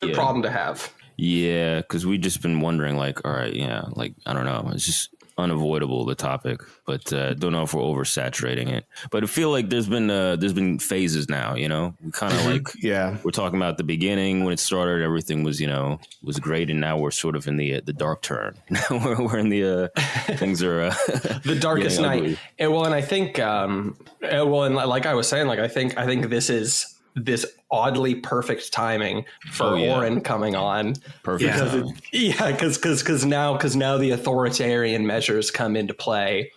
Good problem to have. Yeah, because we've just been wondering, like, all right, yeah, like, I don't know. It's just unavoidable, the topic, but don't know if we're oversaturating it. But I feel like there's been phases now, you know? We kind of like, we're talking about the beginning when it started, everything was, you know, was great. And now we're sort of in the dark turn. we're in the, things are the darkest night. And I think, and like I was saying, like, I think this is this oddly perfect timing for Auron coming on. Perfect. Because now the authoritarian measures come into play,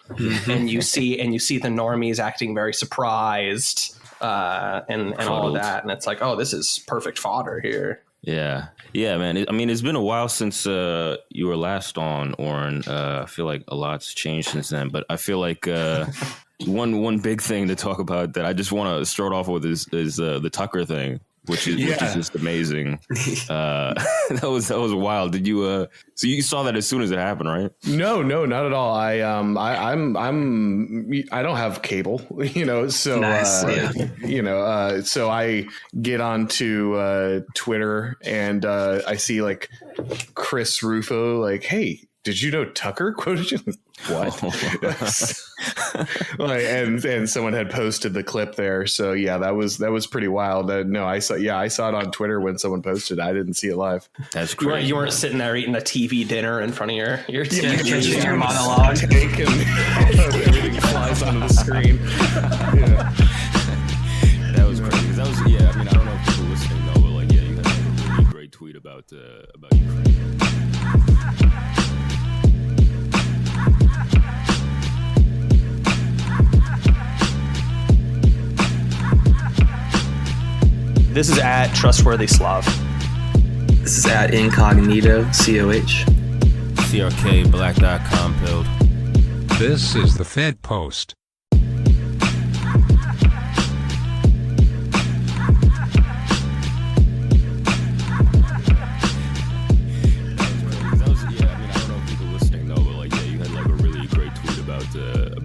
and you see the normies acting very surprised, and all of that, and it's like, oh, this is perfect fodder here. Yeah, man. It's been a while since you were last on, Auron. I feel like a lot's changed since then, but I feel like one big thing to talk about that I just want to start off with is the Tucker thing, which is just amazing. That was wild. Did you so you saw that as soon as it happened, right? No, not at all. I don't have cable, you know, so nice. So I get onto Twitter and I see like Chris Rufo like, hey, did you know Tucker quoted you? What? and someone had posted the clip there. So yeah, that was pretty wild. No, I saw it on Twitter when someone posted. I didn't see it live. That's crazy. You weren't sitting there eating a TV dinner in front of your your monologue. Everything flies onto the screen. Yeah. That was crazy. I don't know if people listening know, but like, you had like a really great tweet about Ukraine. This is at Trustworthy Slav. This is at Incognito, COH. CRK, Black.com, Pilled. This is the Fed Post.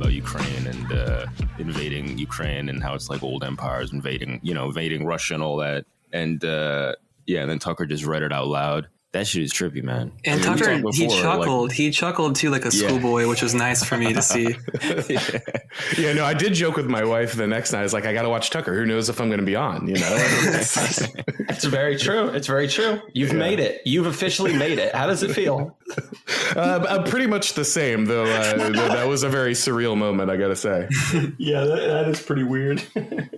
Ukraine and invading Ukraine and how it's like old empires invading Russia and all that. And and then Tucker just read it out loud. That shit is trippy, man. And Tucker, he chuckled. He chuckled too, like a schoolboy, which was nice for me to see. No, I did joke with my wife the next night. I was like, I got to watch Tucker. Who knows if I'm going to be on? You know, it's very true. It's very true. You've made it. You've officially made it. How does it feel? Pretty much the same, though. That was a very surreal moment, I got to say. Yeah, that is pretty weird.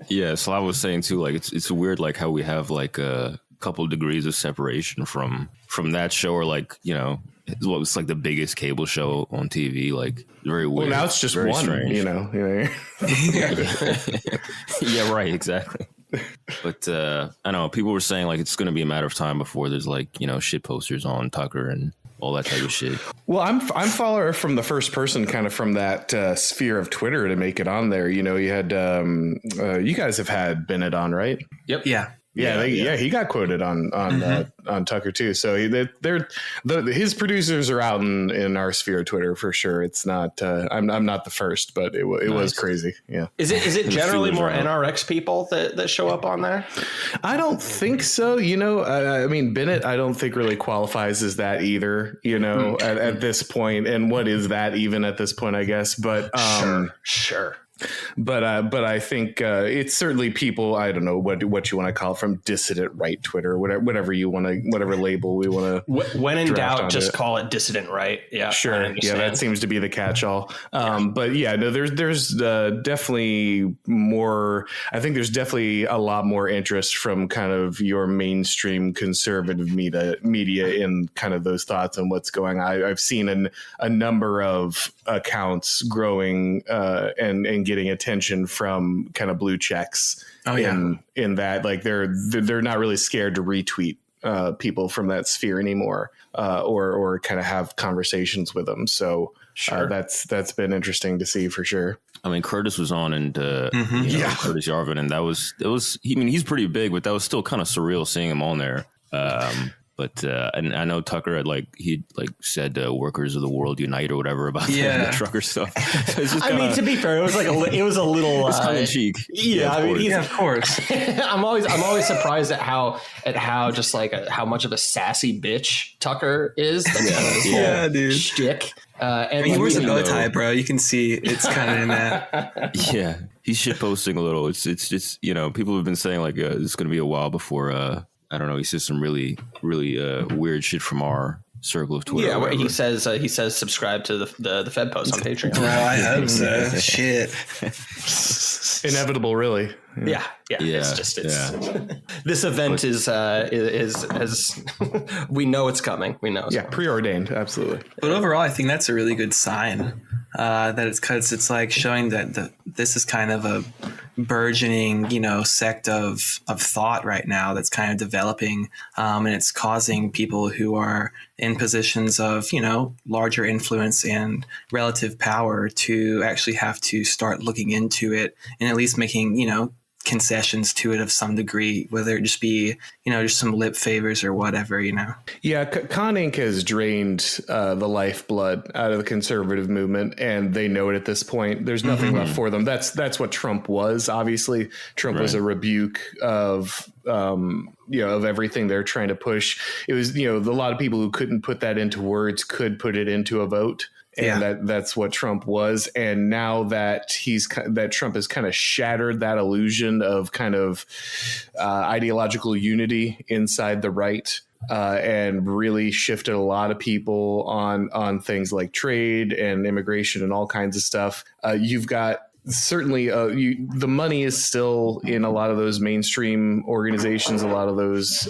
Yeah, Slav was saying too, like it's weird, like how we have like a couple degrees of separation from that show, or like, you know, what was like the biggest cable show on TV, like very weird. Well, now it's just very one, strange. You know. Yeah, right, exactly. But I know people were saying like it's going to be a matter of time before there's like, you know, shit posters on Tucker and all that type of shit. Well, I'm follower from the first person, kind of from that sphere of Twitter to make it on there. You know, you had you guys have had Bennett on, right? Yep. Yeah, he got quoted on Tucker too. So his producers are out in our sphere of Twitter for sure. It's not I'm not the first, but it was crazy. Yeah. Is it generally more NRX people that show up on there? I don't think so. You know, I mean, Bennett, I don't think really qualifies as that either. You know, at this point, and what is that even at this point? I guess, but sure. But I think it's certainly people, I don't know what you want to call it, from dissident right Twitter, whatever you want to, whatever label we want to. When in doubt, just call it dissident right. Yeah, sure. Yeah, that seems to be the catch-all. But yeah, no, there's definitely more. I think there's definitely a lot more interest from kind of your mainstream conservative media in kind of those thoughts on what's going on. I've seen a number of accounts growing and getting attention from kind of blue checks in that, like they're not really scared to retweet people from that sphere anymore, or kind of have conversations with them. So that's been interesting to see for sure. I mean, Curtis was on and Curtis Yarvin, and that was I mean, he's pretty big, but that was still kind of surreal seeing him on there. But and I know Tucker had he said workers of the world unite or whatever about the trucker stuff. So it's just kinda, to be fair, it was a little tongue in cheek. Yeah, of course. I'm always surprised at how just how much of a sassy bitch Tucker is. Dude. Shtick. And he wears a bow tie, bro. You can see it's kind of in that. Yeah, he's shit posting a little. It's just people have been saying it's going to be a while before I don't know. He says some really weird shit from our circle of Twitter. Yeah, where he says subscribe to the Fed post on Patreon. Bro, I hope so. Shit. Inevitable, really. Yeah. It's this event is we know it's coming. We know. Preordained, absolutely. But overall, I think that's a really good sign that it's like showing that this is kind of a burgeoning, sect of thought right now that's kind of developing, and it's causing people who are in positions of larger influence and relative power to actually have to start looking into it and at least making concessions to it of some degree, whether it just be just some lip favors or whatever. Yeah, Con Inc. has drained the lifeblood out of the conservative movement, and they know it at this point. There's nothing left for them. That's what Trump was. Obviously, Trump was a rebuke of of everything they're trying to push. It was a lot of people who couldn't put that into words could put it into a vote. And that's what Trump was. And now that Trump has kind of shattered that illusion of kind of ideological unity inside the right, and really shifted a lot of people on things like trade and immigration and all kinds of stuff. You've got certainly the money is still in a lot of those mainstream organizations, a lot of those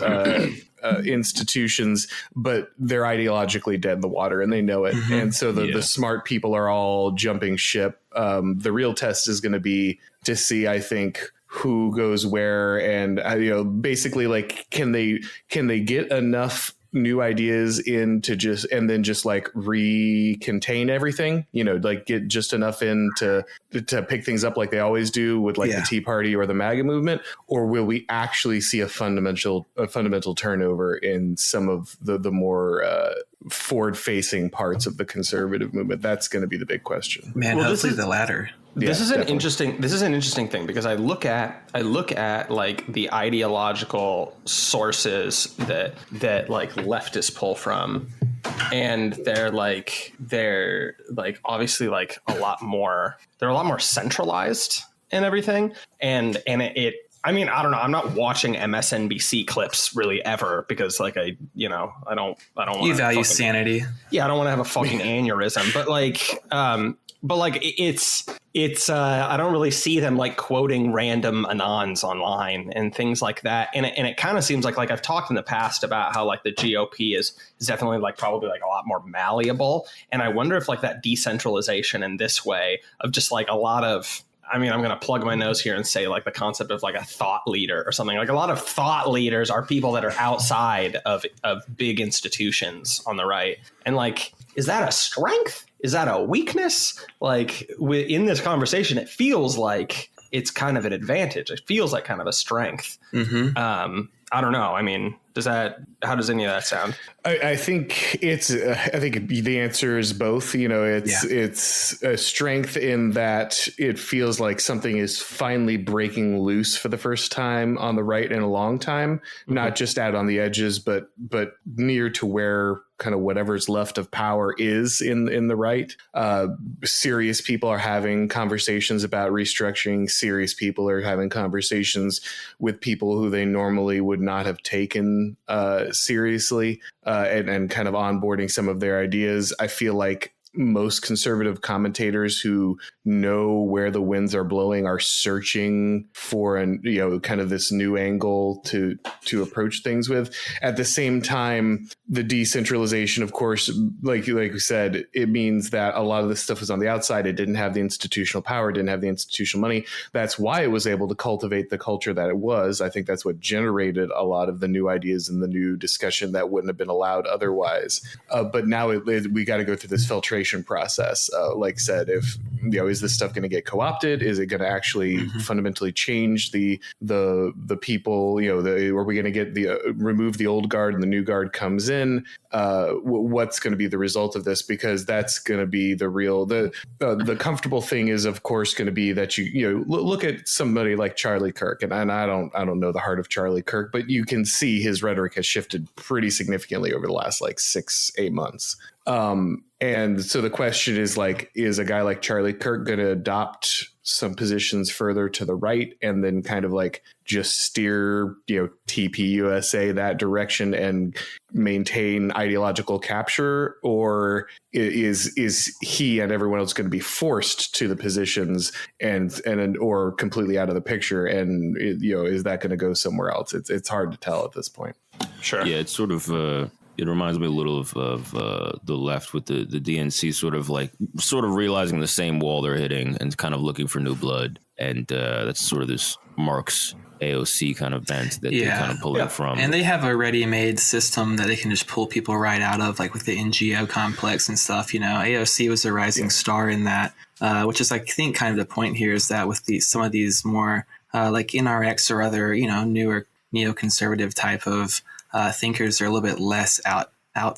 institutions, but they're ideologically dead in the water and they know it. And so the smart people are all jumping ship. The real test is going to be to see, I think, who goes where, and basically can they get enough new ideas in to just recontain everything, get just enough in to pick things up like they always do with the Tea Party or the MAGA movement, or will we actually see a fundamental turnover in some of the more forward facing parts of the conservative movement? That's going to be the big question. Man, hopefully the latter. This is an interesting thing because I look at the ideological sources that leftists pull from, and they're obviously a lot more centralized and everything, and it I mean, I don't know. I'm not watching MSNBC clips really ever because I don't want you value sanity. Yeah. I don't want to have a fucking aneurysm, but it's I don't really see them quoting random anons online and things like that. And it kind of seems like I've talked in the past about how the GOP is definitely probably a lot more malleable. And I wonder if that decentralization in this way of just a lot of, I mean, I'm going to plug my nose here and say the concept of a thought leader or something. A lot of thought leaders are people that are outside of big institutions on the right. And is that a strength? Is that a weakness? In this conversation, it feels like it's kind of an advantage. It feels like kind of a strength. I don't know. I mean, how does any of that sound? I think the answer is both. It's a strength in that it feels like something is finally breaking loose for the first time on the right in a long time, not just out on the edges, but near to where kind of whatever's left of power is in the right. Serious people are having conversations about restructuring. Serious people are having conversations with people who they normally would not have taken seriously, and kind of onboarding some of their ideas. I feel like most conservative commentators who know where the winds are blowing are searching for kind of this new angle to approach things with. At the same time, the decentralization, of course, like you said, it means that a lot of this stuff was on the outside. It didn't have the institutional power, didn't have the institutional money. That's why it was able to cultivate the culture that it was. I think that's what generated a lot of the new ideas and the new discussion that wouldn't have been allowed otherwise. But now we got to go through this filtration filtration process. Like I said, if is this stuff going to get co-opted? Is it going to actually fundamentally change the people? Are we going to get remove the old guard and the new guard comes in? What's going to be the result of this? Because that's going to be the comfortable thing is, of course, going to be that you look at somebody like Charlie Kirk, and I don't know the heart of Charlie Kirk, but you can see his rhetoric has shifted pretty significantly over the last 6-8 months. And so the question is is a guy like Charlie Kirk going to adopt some positions further to the right and then kind of just steer, TPUSA that direction and maintain ideological capture? Or is he and everyone else going to be forced to the positions or completely out of the picture? And, is that going to go somewhere else? It's hard to tell at this point. Sure. Yeah, it's sort of it reminds me a little of the left with the DNC sort of realizing the same wall they're hitting and kind of looking for new blood. And that's sort of this Marx AOC kind of bent that they kind of pull it from. And they have a ready-made system that they can just pull people right out of, with the NGO complex and stuff. AOC was a rising star in that, which is, I think, kind of the point here is that with some of these more NRX or other, newer neoconservative type of thinkers are a little bit less a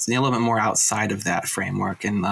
little bit more outside of that framework and,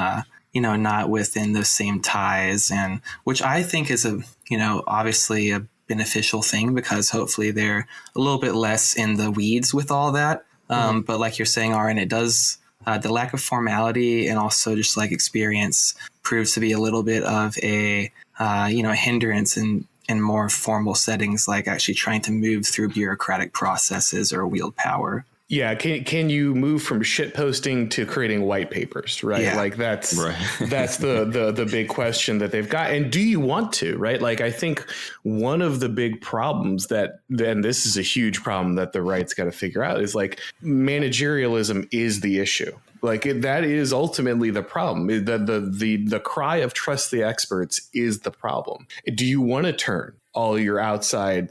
not within those same ties, and which I think is obviously a beneficial thing because hopefully they're a little bit less in the weeds with all that. But like you're saying, Auron, it does the lack of formality and also just experience proves to be a little bit of a hindrance in more formal settings, actually trying to move through bureaucratic processes or wield power. Yeah, can you move from shit posting to creating white papers, right? Yeah. That's the big question that they've got. And do you want to, right? I think one of the big problems and this is a huge problem that the right's got to figure out is managerialism is the issue. That is ultimately the problem. The cry of trust the experts is the problem. Do you want to turn all your outside,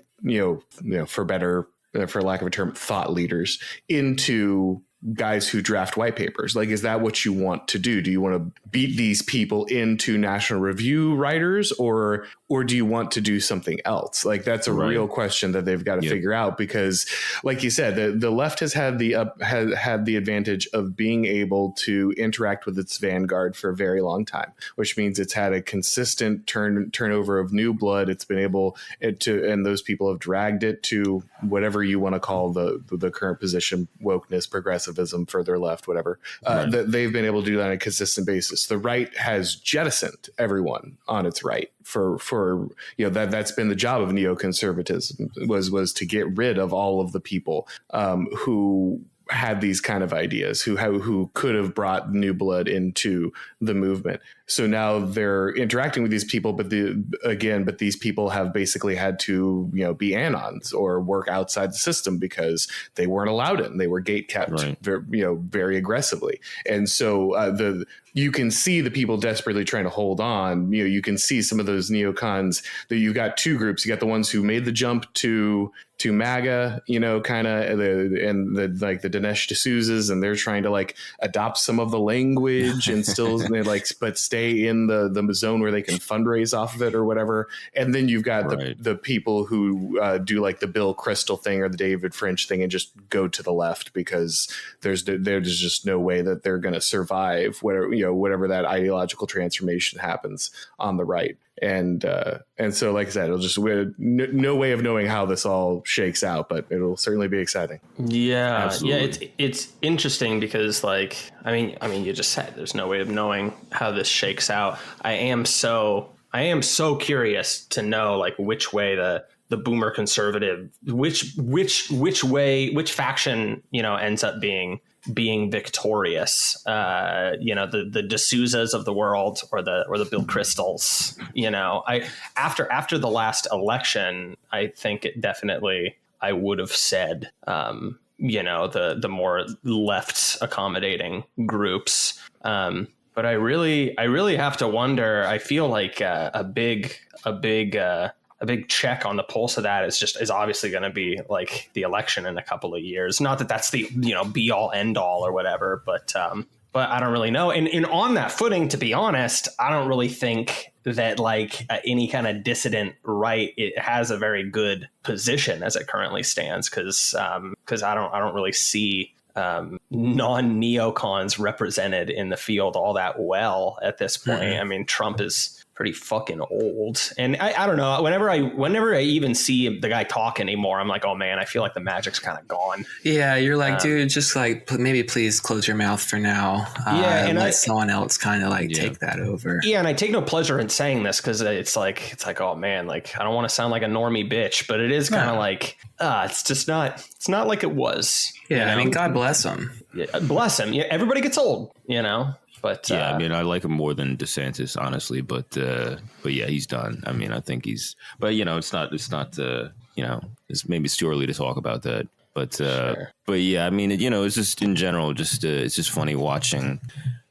for lack of a term, thought leaders into guys who draft white papers? Is that what you want to do? Do you want to beat these people into National Review writers, or do you want to do something else? That's a real question that they've got to figure out, because like you said, the left has had the advantage of being able to interact with its vanguard for a very long time, which means it's had a consistent turnover of new blood. It's been able to, and those people have dragged it to whatever you want to call the current position, wokeness, progressivism, further left, whatever. They've been able to do that on a consistent basis. The right has jettisoned everyone on its right for that's been the job of neoconservatism was to get rid of all of the people who had these kind of ideas, who could have brought new blood into the movement. So now they're interacting with these people, but these people have basically had to, be anons or work outside the system because they weren't allowed in. They were gate kept, very aggressively. And so you can see the people desperately trying to hold on. You can see some of those neocons that you've got two groups. You got the ones who made the jump to MAGA, kind of, and the Dinesh D'Souza's, and they're trying to adopt some of the language and still but stay in the zone where they can fundraise off of it or whatever. And then you've got the people who do the Bill Kristol thing or the David French thing and just go to the left because there's just no way that they're going to survive whatever that ideological transformation happens on the right. And so, like I said, it'll just no way of knowing how this all shakes out, but it'll certainly be exciting. Yeah, absolutely. Yeah, it's interesting because, I mean, you just said there's no way of knowing how this shakes out. I am so curious to know which way the boomer conservative, which faction ends up being victorious, the D'Souza's of the world or the Bill Kristols. After the last election, I think it definitely, I would have said, the more left accommodating groups. But I really have to wonder. I feel like a big check on the pulse of that is obviously going to be the election in a couple of years. Not that that's the be all end all or whatever, but but I don't really know. And on that footing, to be honest, I don't really think that like any kind of dissident right, it has a very good position as it currently stands, because I don't really see non-neocons represented in the field all that well at this point. I mean, Trump is pretty fucking old, and I don't know, whenever I even see the guy talk anymore, I'm like, oh man, I feel like the magic's kind of gone. Yeah, you're like, dude, just like maybe please close your mouth for now. And let someone else kind of like take that over. Yeah, and I take no pleasure in saying this, because it's like, oh man, like I don't want to sound like a normie bitch, but it is kind of like it's not like it was. Yeah, you know? I mean, God bless him. Yeah, bless him. Yeah, everybody gets old, you know. But yeah, I mean, I like him more than DeSantis, honestly. But yeah, he's done. I mean, I think he's. But you know, it's not. You know, it's maybe too early to talk about that. But sure. But yeah, I mean, you know, it's just in general, just it's just funny watching,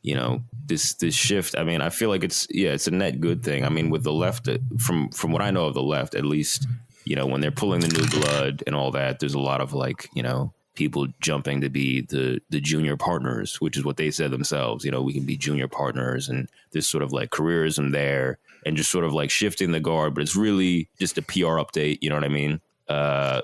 you know, this shift. I mean, I feel like it's a net good thing. I mean, with the left, from what I know of the left, at least, you know, when they're pulling the new blood and all that, there's a lot of like, you know, people jumping to be the junior partners, which is what they said themselves. You know, we can be junior partners, and there's sort of like careerism there, and just sort of like shifting the guard. But it's really just a PR update. You know what I mean?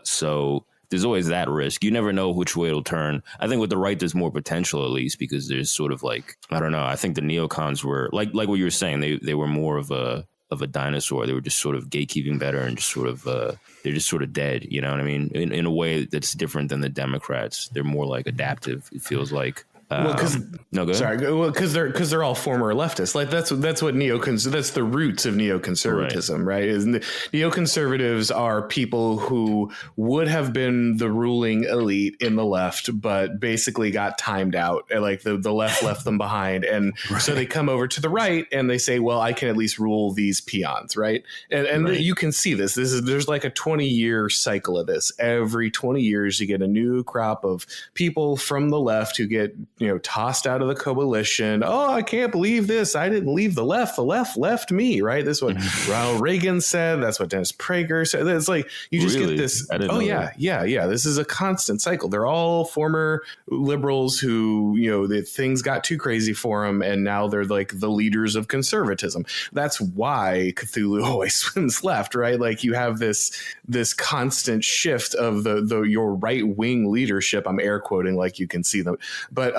So there's always that risk. You never know which way it'll turn. I think with the right, there's more potential, at least, because there's sort of like, I don't know. I think the neocons were like what you were saying. They were more of a dinosaur. They were just sort of gatekeeping better, and just sort of they're just sort of dead. You know what I mean? In a way that's different than the Democrats. They're more like adaptive. It feels like. Well, because they're all former leftists. Like that's what that's the roots of neoconservatism, right? Is neoconservatives are people who would have been the ruling elite in the left, but basically got timed out. Like the left left them behind, and so they come over to the right and they say, "Well, I can at least rule these peons," right? And you can see this. There's like a 20-year cycle of this. Every 20 years, you get a new crop of people from the left who get, you know, tossed out of the coalition. Oh, I can't believe this. I didn't leave the left. The left left me, right? This is what Ronald Reagan said. That's what Dennis Prager said. It's like you just get this. Oh, yeah. This is a constant cycle. They're all former liberals who, you know, things got too crazy for them, and now they're like the leaders of conservatism. That's why Cthulhu always swims left, right? Like you have this constant shift of your right wing leadership. I'm air quoting, like you can see them, but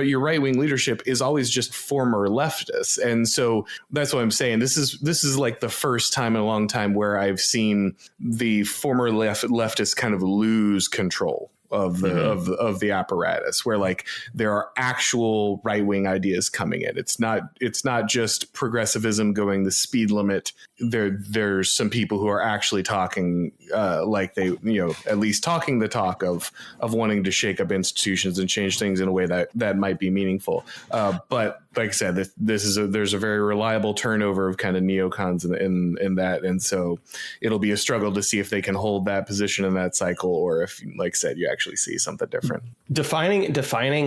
your right wing leadership is always just former leftists, and so that's what I'm saying. This is like the first time in a long time where I've seen the former leftists kind of lose control of the apparatus, where like there are actual right wing ideas coming in. It's not just progressivism going the speed limit. There's some people who are actually talking like they, you know, at least talking the talk of wanting to shake up institutions and change things in a way that might be meaningful. But like I said, there's a very reliable turnover of kind of neocons in that, and so it'll be a struggle to see if they can hold that position in that cycle, or if, like I said, you actually see something different. Defining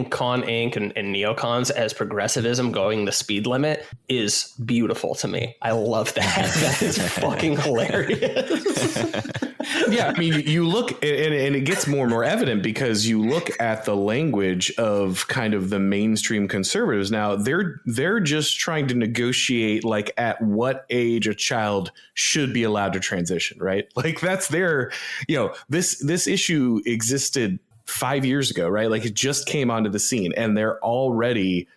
Con Inc. and neocons as progressivism going the speed limit is beautiful to me. I love that. That is fucking hilarious. Yeah, I mean, you look, and it gets more and more evident because you look at the language of kind of the mainstream conservatives now. They're just trying to negotiate like at what age a child should be allowed to transition, right? Like that's their, you know, this issue existed 5 years ago, right? Like it just came onto the scene, and they're already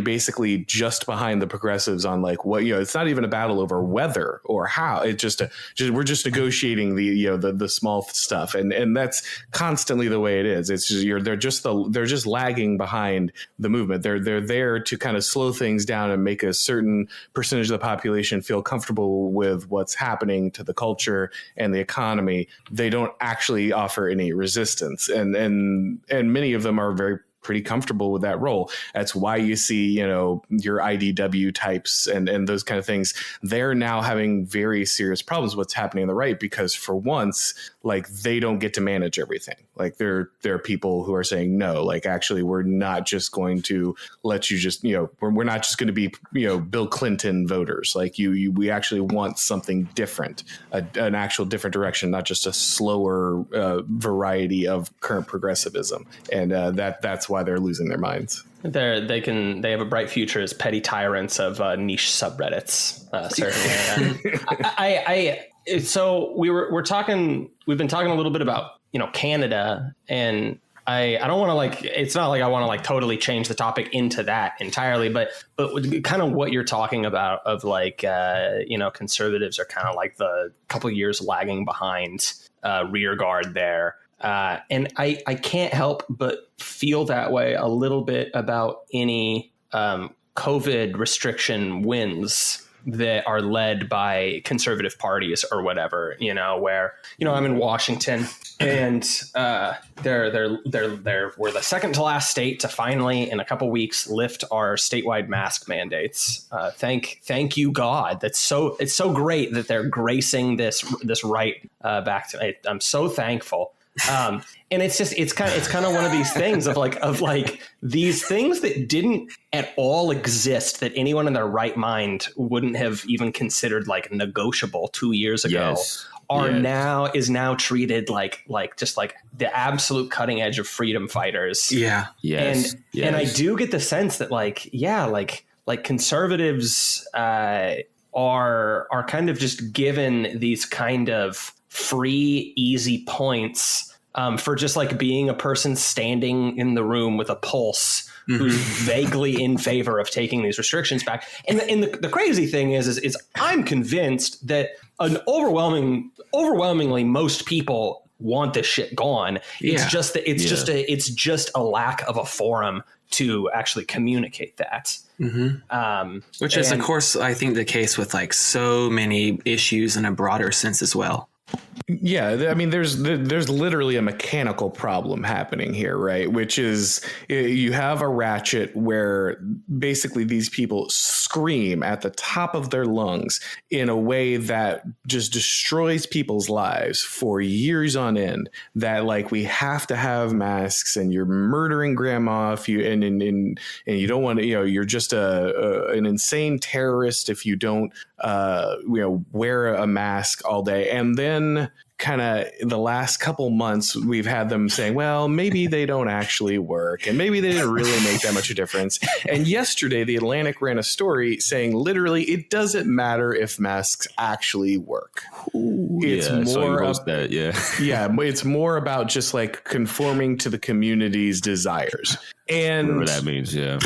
basically just behind the progressives on like what, you know, it's not even a battle over whether or how. It's just we're just negotiating the, you know, the small stuff, and that's constantly the way it is. It's just they're just lagging behind the movement. They're there to kind of slow things down and make a certain percentage of the population feel comfortable with what's happening to the culture and the economy. They don't actually offer any resistance. And many of them are pretty comfortable with that role. That's why you see, you know, your IDW types and those kind of things. They're now having very serious problems with what's happening on the right, because for once, like they don't get to manage everything. Like there are people who are saying no, like actually we're not just going to let you just, we're not just going to be, Bill Clinton voters. Like we actually want something different, an actual different direction, not just a slower variety of current progressivism. And that's why they're losing their minds. They have a bright future as petty tyrants of niche subreddits. Certainly. So we've been talking a little bit about, Canada, and I don't want to it's not like I want to totally change the topic into that entirely, but kind of what you're talking about of conservatives are kind of like the couple years lagging behind rear guard there. And I can't help but feel that way a little bit about any COVID restriction wins that are led by conservative parties or whatever, where, I'm in Washington and we're the second to last state to finally, in a couple weeks, lift our statewide mask mandates. Thank you, God. It's so great that they're gracing this right back to me. I'm so thankful. And it's kind of one of these things of these things that didn't at all exist, that anyone in their right mind wouldn't have even considered negotiable 2 years ago, is now treated like the absolute cutting edge of freedom fighters. Yeah. Yes. And I do get the sense that conservatives are kind of just given these kind of free, easy points for just being a person standing in the room with a pulse who's vaguely in favor of taking these restrictions back. And the crazy thing is I'm convinced that an overwhelmingly most people want this shit gone. It's just that it's just a lack of a forum to actually communicate that. Which is, of course, I think the case with so many issues in a broader sense as well. Yeah, I mean, there's literally a mechanical problem happening here, right? Which is you have a ratchet where basically these people scream at the top of their lungs in a way that just destroys people's lives for years on end. That we have to have masks, and you're murdering grandma if you and you don't want to, you're just an insane terrorist if you don't wear a mask all day. And then kind of the last couple months, we've had them saying, well, maybe they don't actually work, and maybe they didn't really make that much of a difference. And yesterday, The Atlantic ran a story saying literally it doesn't matter if masks actually work. It's it's more about just conforming to the community's desires. And whatever that means, yeah.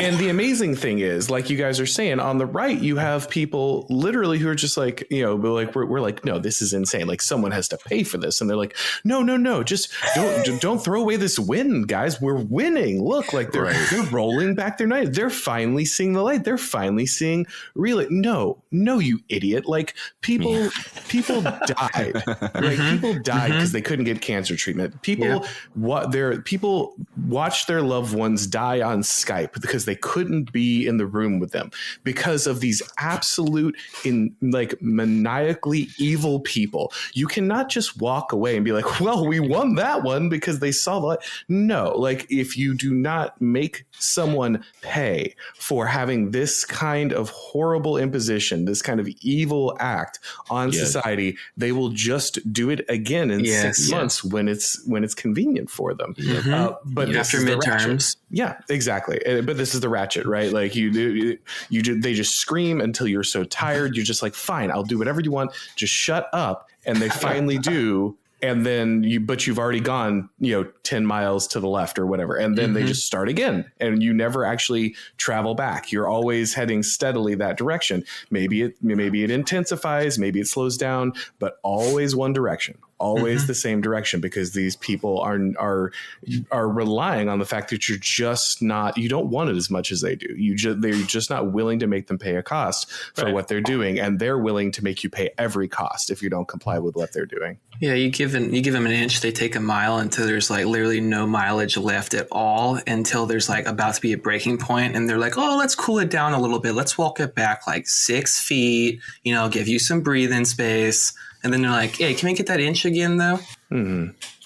And the amazing thing is, like you guys are saying, on the right, you have people literally who are just we're like, no, this is insane. Someone has to pay for this. And they're like, no, just don't throw away this win, guys. We're winning. Look, they're rolling back their knives. They're finally seeing the light. They're finally seeing really. No, you idiot. People died. People died because they couldn't get cancer treatment. People watched their loved ones die on Skype because they couldn't be in the room with them because of these absolute maniacally evil people. You cannot just walk away and be like, well, we won that one because they saw the light. No, if you do not make someone pay for having this kind of horrible imposition, this kind of evil act on society, they will just do it again in 6 months when it's convenient for them. But after midterms. Yeah, exactly. But this is the ratchet, right? They just scream until you're so tired. You're just fine, I'll do whatever you want. Just shut up. And they finally do. And then you've already gone, 10 miles to the left or whatever. And then they just start again, and you never actually travel back. You're always heading steadily that direction. Maybe it intensifies, maybe it slows down, but always one direction. Always the same direction, because these people are relying on the fact that you don't want it as much as they do. They're just not willing to make them pay a cost for what they're doing, and they're willing to make you pay every cost if you don't comply with what they're doing. Yeah, you give them an inch, they take a mile until there's literally no mileage left at all, until there's about to be a breaking point, and they're like, oh, let's cool it down a little bit. Let's walk it back 6 feet, give you some breathing space. And then they're like, hey, can we get that inch again, though?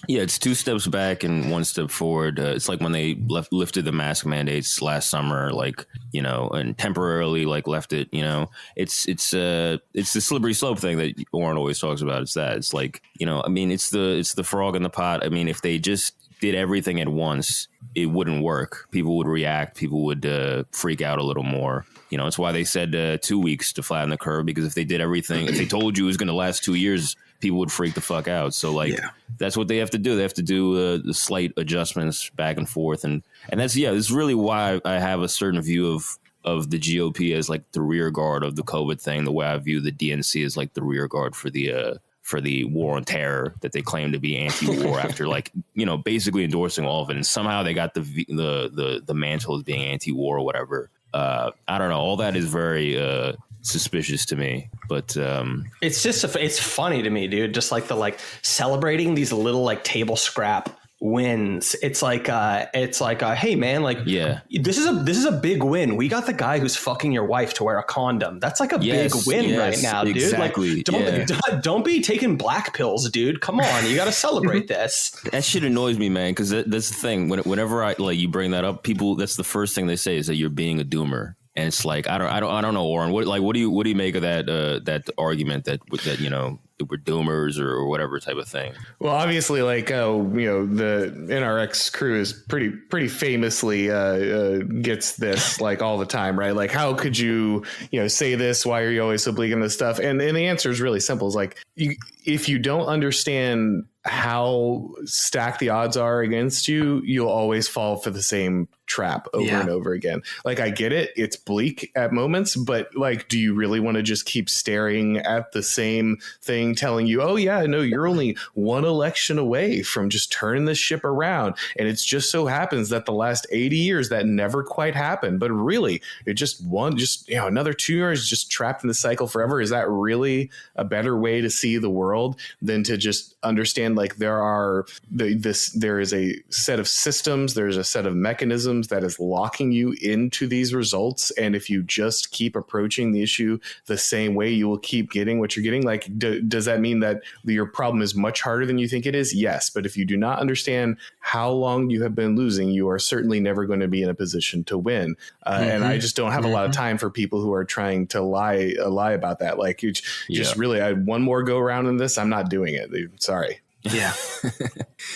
Yeah, it's 2 steps back and 1 step forward. It's like when they lifted the mask mandates last summer, like, you know, and temporarily like left it, you know, it's the slippery slope thing that Auron always talks about. It's that it's like, you know, I mean, it's the frog in the pot. I mean, if they just did everything at once, it wouldn't work. People would react. People would freak out a little more. You know, it's why they said 2 weeks to flatten the curve, because if they did everything, if they told you it was going to last 2 years, people would freak the fuck out. So like, that's what they have to do. They have to do the slight adjustments back and forth. And that's, it's really why I have a certain view of the GOP as like the rear guard of the COVID thing. The way I view the DNC as like the rear guard for the war on terror that they claim to be anti-war after, like, you know, basically endorsing all of it. And somehow they got the mantle as being anti-war or whatever. I don't know. All that is very suspicious to me, but it's just it's funny to me, dude. Just like celebrating these little like table scrap wins. It's like hey man, like this is a big win. We got the guy who's fucking your wife to wear a condom. That's like a big win right now, dude. Exactly. Like don't be taking black pills, dude. Come on, you got to celebrate this. That shit annoys me, man, because that's the thing. Whenever I like you bring that up, people, that's the first thing they say is that you're being a doomer. And it's like, I don't know, Auron. What do you make of that argument that you know, we're doomers or whatever type of thing? Well, obviously, like, you know, the NRX crew is pretty famously gets this like all the time, right? Like, how could you know, say this? Why are you always so bleak on this stuff? And the answer is really simple. It's like, if you don't understand how stacked the odds are against you, you'll always fall for the same trap over and over again. Like, I get it. It's bleak at moments, but like, do you really want to just keep staring at the same thing telling you, oh yeah, no, you're only one election away from just turning this ship around. And it's just so happens that the last 80 years that never quite happened, but really it just you know, another 2 years just trapped in the cycle forever. Is that really a better way to see the world than to just understand, like, there is a set of systems, there's a set of mechanisms that is locking you into these results, and if you just keep approaching the issue the same way, you will keep getting what you're getting. Like, does that mean that your problem is much harder than you think it is? Yes, but if you do not understand how long you have been losing, you are certainly never going to be in a position to win. And I just don't have a lot of time for people who are trying to lie about that. Like, you just really, I one more go around in this, I'm not doing it. Sorry. Yeah.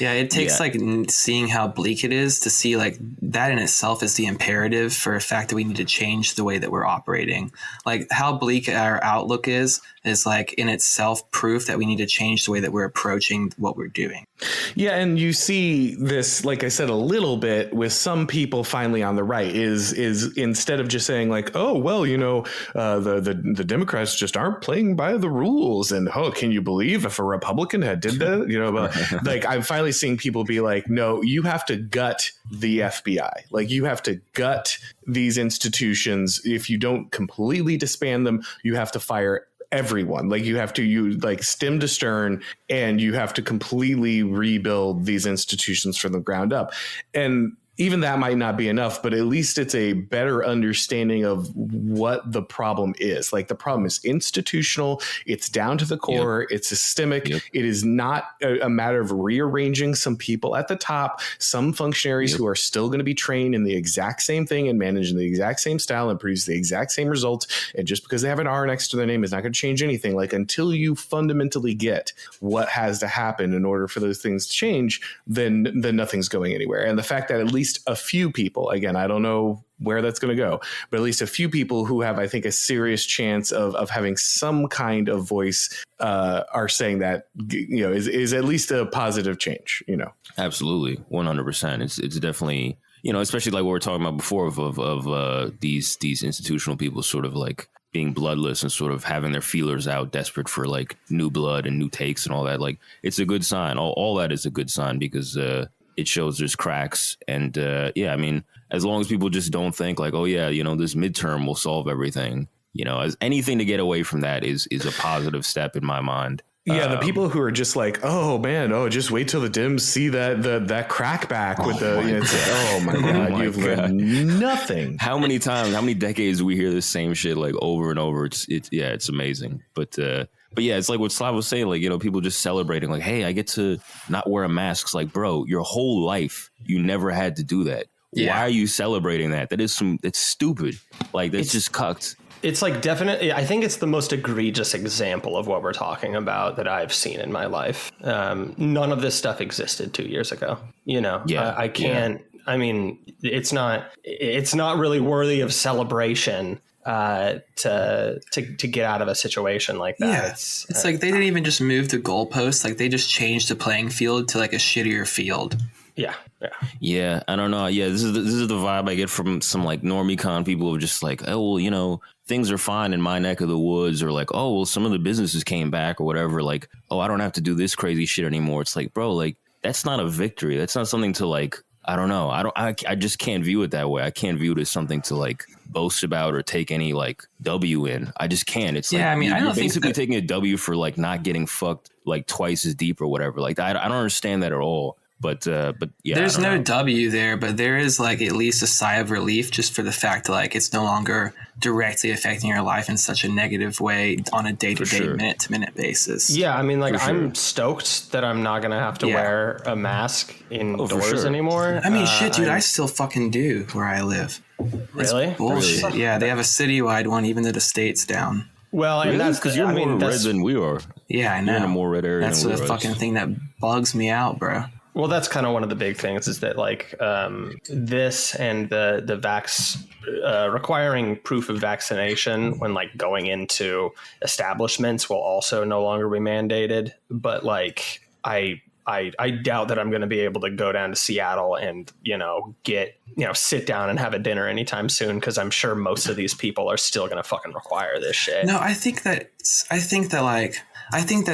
It takes like seeing how bleak it is to see like that in itself is the imperative for a fact that we need to change the way that we're operating. Like, how bleak our outlook is like in itself proof that we need to change the way that we're approaching what we're doing. Yeah, and you see this, like I said, a little bit with some people finally on the right is instead of just saying like, oh, well, you know, the Democrats just aren't playing by the rules, and oh, can you believe if a Republican had did that? You know, but like, I'm finally seeing people be like, no, you have to gut the FBI. Like, you have to gut these institutions. If you don't completely disband them, you have to fire everyone. Like, you have to like stem to stern, and you have to completely rebuild these institutions from the ground up. And even that might not be enough, but at least it's a better understanding of what the problem is. Like, the problem is institutional. It's down to the core. It's systemic. It is not a matter of rearranging some people at the top, some functionaries who are still going to be trained in the exact same thing and manage in the exact same style and produce the exact same results. And just because they have an R next to their name is not going to change anything. Like, until you fundamentally get what has to happen in order for those things to change, then nothing's going anywhere. And the fact that at least a few people, again, I don't know where that's going to go, but at least a few people who have, I think, a serious chance of having some kind of voice are saying that, you know, is at least a positive change, you know. Absolutely. 100%. It's definitely, you know, especially like what we were talking about before of these institutional people sort of like being bloodless and sort of having their feelers out, desperate for like new blood and new takes and all that. Like, it's a good sign. All that is a good sign, because it shows there's cracks. And I mean, as long as people just don't think like, oh yeah, you know, this midterm will solve everything, you know, as anything to get away from that is a positive step in my mind. Yeah, the people who are just like, oh man, just wait till the Dems see that crackback with the. It's like, oh my god, you've learned nothing. How many decades do we hear the same shit like over and over? It's amazing. But yeah, it's like what SLAV was saying, like, people just celebrating, like, hey, I get to not wear a mask. It's like, bro, your whole life you never had to do that. Yeah. Why are you celebrating that? It's stupid. Like, that's just cucked. It's like definitely, I think it's the most egregious example of what we're talking about that I've seen in my life. None of this stuff existed 2 years ago. I can't. Yeah. I mean, it's not really worthy of celebration to get out of a situation like that. Yeah. It's like they didn't even just move the goalposts. Like, they just changed the playing field to like a shittier field. Yeah, I don't know. Yeah, this is the vibe I get from some like normie con people who are just like, oh, well, things are fine in my neck of the woods, or like, oh, well, some of the businesses came back or whatever. Like, oh, I don't have to do this crazy shit anymore. It's like, bro, like, that's not a victory. That's not something to like, I don't know. I just can't view it that way. I can't view it as something to like boast about or take any like W in. I just can't. It's like, you're basically taking a W for like not getting fucked like twice as deep or whatever. Like, I don't understand that at all. But yeah, there's no W there, but there is like at least a sigh of relief just for the fact that like it's no longer directly affecting your life in such a negative way on a day-to-day, minute-to-minute basis. Yeah, I mean, like, I'm stoked that I'm not gonna have to wear a mask indoors anymore. I mean, shit, dude, I still fucking do where I live. Really? It's bullshit. Really? Yeah, they have a citywide one, even though the state's down. Well, and that's because you're more red than we are. Yeah, I know. You're in a more red area. That's the fucking thing that bugs me out, bro. Well, that's kind of one of the big things is that like this and the vax requiring proof of vaccination when like going into establishments will also no longer be mandated. But like I doubt that I'm going to be able to go down to Seattle and, sit down and have a dinner anytime soon, because I'm sure most of these people are still going to fucking require this shit. No, I think that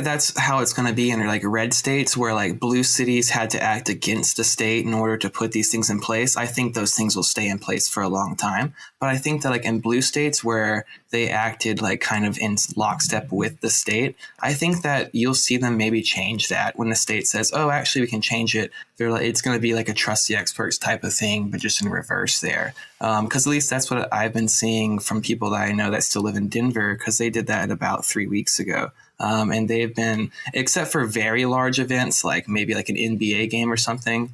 that's how it's going to be in like red states where like blue cities had to act against the state in order to put these things in place. I think those things will stay in place for a long time. But I think that like in blue states where they acted like kind of in lockstep with the state, I think that you'll see them maybe change that when the state says, oh, actually we can change it. They're like, it's going to be like a trust the experts type of thing, but just in reverse there. Because at least that's what I've been seeing from people that I know that still live in Denver, because they did that about 3 weeks ago. And they've been, except for very large events, like maybe like an NBA game or something,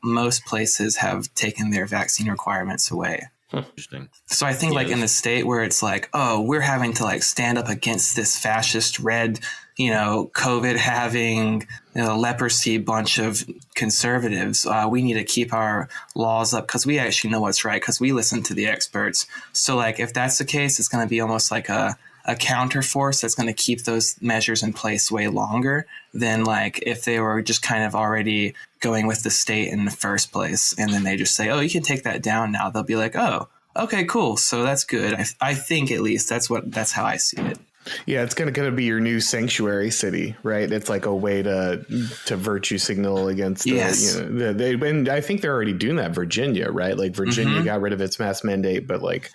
most places have taken their vaccine requirements away. Interesting. So I think like in the state where it's like, oh, we're having to like stand up against this fascist red, COVID having leprosy bunch of conservatives. We need to keep our laws up because we actually know what's right because we listen to the experts. So like if that's the case, it's going to be almost like a counter force that's going to keep those measures in place way longer than like if they were just kind of already going with the state in the first place. And then they just say, oh, you can take that down now. They'll be like, oh, okay, cool. So that's good. I think at least that's how I see it. Yeah, it's going to be your new sanctuary city, right? It's like a way to virtue signal against and I think they're already doing that. Virginia, right? Like Virginia got rid of its mask mandate, but like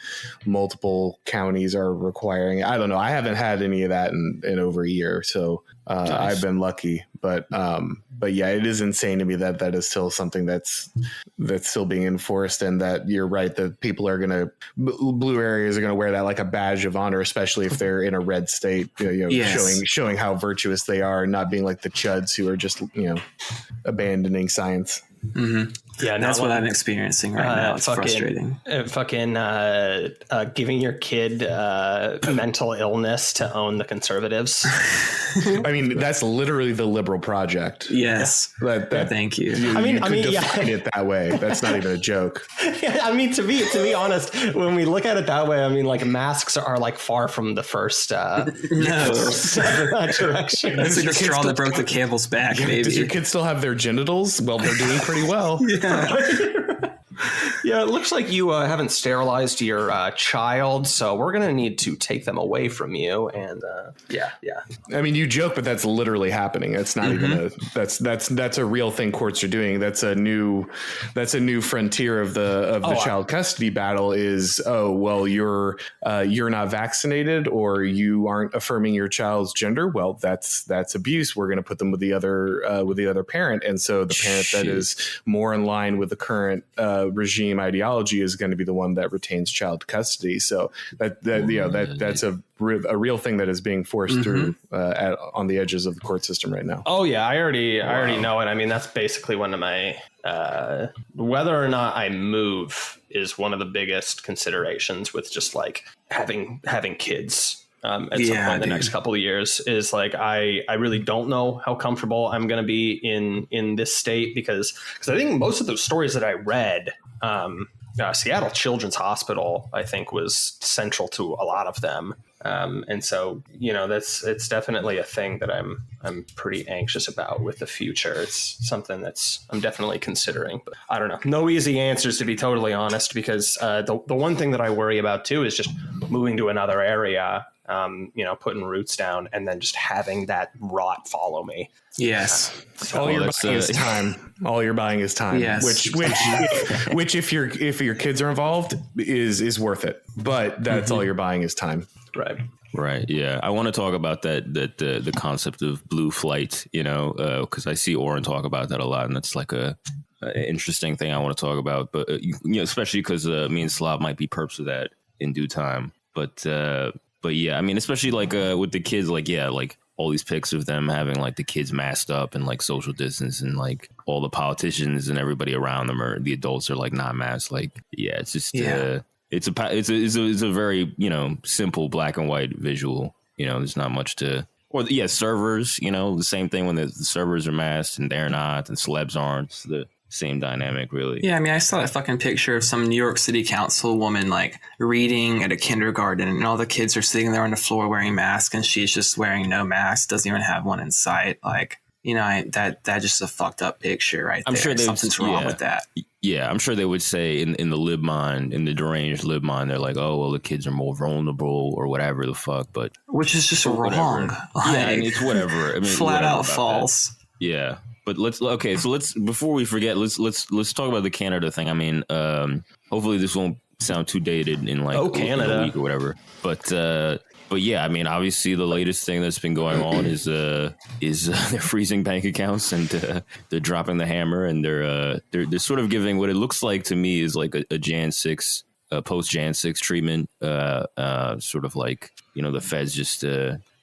multiple counties are requiring it. I don't know. I haven't had any of that in over a year, so nice. I've been lucky. But yeah, it is insane to me that is still something that's still being enforced, and that you're right that people are going to blue areas are going to wear that like a badge of honor, especially if they're in a red state, showing how virtuous they are, and not being like the chuds who are just abandoning science. Mm-hmm. Yeah, that's what I'm experiencing right now. It's frustrating. Giving your kid mental illness to own the conservatives. I mean, that's literally the liberal project. Yes. Thank you. You could define it that way. That's not even a joke. Yeah, I mean, to be honest, when we look at it that way, I mean, like masks are like far from the first step in that direction. That's like the straw that broke the camel's back, baby. Does your kid still have their genitals? Well, they're doing pretty well. Yeah. Yeah, it looks like you haven't sterilized your child, so we're gonna need to take them away from you. And yeah. I mean, you joke, but that's literally happening. It's not even that's a real thing courts are doing. That's a new frontier of the child custody battle. Is you're not vaccinated or you aren't affirming your child's gender. Well, that's abuse. We're going to put them with the other parent, and so the parent that is more in line with the current regime ideology is going to be the one that retains child custody. So that's a real thing that is being forced through on the edges of the court system right now. Oh yeah, I already know it. I mean, that's basically one of my whether or not I move is one of the biggest considerations with just like having kids at some point in the next couple of years. Is like I really don't know how comfortable I'm going to be in this state because I think most of those stories that I read, Seattle Children's Hospital, I think, was central to a lot of them. And so, it's definitely a thing that I'm pretty anxious about with the future. It's something that's I'm definitely considering, but I don't know. No easy answers, to be totally honest, because the one thing that I worry about too is just moving to another area, putting roots down and then just having that rot follow me. Yes. All you're buying is time. All you're buying is time. Yes. Which if your kids are involved is worth it. But that's all you're buying is time. Right. Yeah. I want to talk about the concept of blue flight, because I see Auron talk about that a lot. And that's like a interesting thing I want to talk about. But, especially because me and SLAV might be perps of that in due time. But yeah, I mean, especially like with the kids, like all these pics of them having like the kids masked up and like social distance and like all the politicians and everybody around them or the adults are like not masked. Like, yeah, it's just it's a very, simple black and white visual. There's not much to servers, the same thing when the servers are masked and they're not and celebs aren't. It's the same dynamic, really. Yeah, I mean, I saw that fucking picture of some New York City council woman like reading at a kindergarten, and all the kids are sitting there on the floor wearing masks, and she's just wearing no mask, doesn't even have one in sight. Like, that just a fucked up picture right there. I'm sure something's wrong with that. Yeah, I'm sure they would say in the lib mind, in the deranged lib mind, they're like, oh, well, the kids are more vulnerable or whatever the fuck, but which is just wrong. Like, yeah, and it's whatever. I mean, flat out false. That. Yeah. But let's before we forget, let's talk about the Canada thing. I mean, hopefully this won't sound too dated in like Canada a week or whatever. But yeah, I mean, obviously the latest thing that's been going on is they're freezing bank accounts and they're dropping the hammer and they're sort of giving what it looks like to me is like a Jan 6 post Jan 6 treatment, sort of like the Feds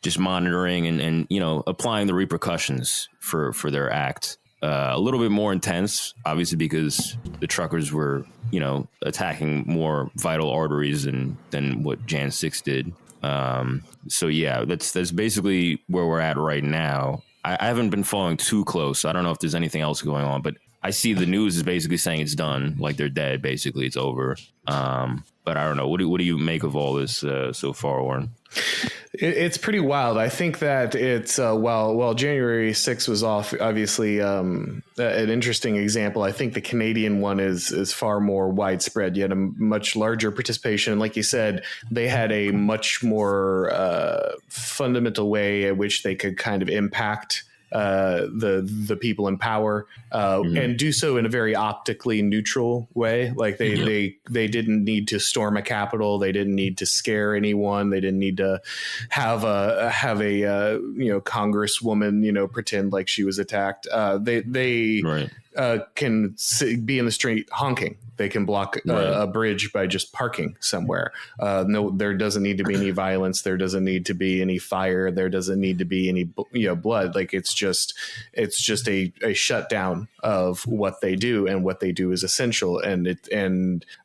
just monitoring and applying the repercussions for their act. A little bit more intense, obviously, because the truckers were, attacking more vital arteries than what Jan 6 did. So yeah, that's basically where we're at right now. I haven't been following too close. So I don't know if there's anything else going on, but I see the news is basically saying it's done, like they're dead. Basically, it's over. But I don't know. What do you make of all this so far, Auron? It's pretty wild. I think that it's while January 6th was off, obviously an interesting example. I think the Canadian one is far more widespread. You had a much larger participation. And like you said, they had a much more fundamental way in which they could kind of impact the people in power and do so in a very optically neutral way. Like they didn't need to storm a Capitol. They didn't need to scare anyone. They didn't need to have a congresswoman, pretend like she was attacked. They can be in the street honking. They can block a bridge by just parking somewhere. No, there doesn't need to be any violence. There doesn't need to be any fire. There doesn't need to be any blood. Like it's just a shutdown of what they do, and what they do is essential. And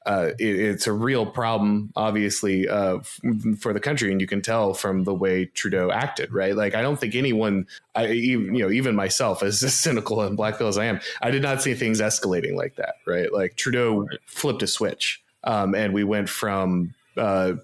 it's a real problem, obviously, for the country. And you can tell from the way Trudeau acted, right? Like I don't think anyone, even myself, as cynical and black pill as I am, I did not see things escalating like that, right? Like Trudeau flipped a switch, and we went from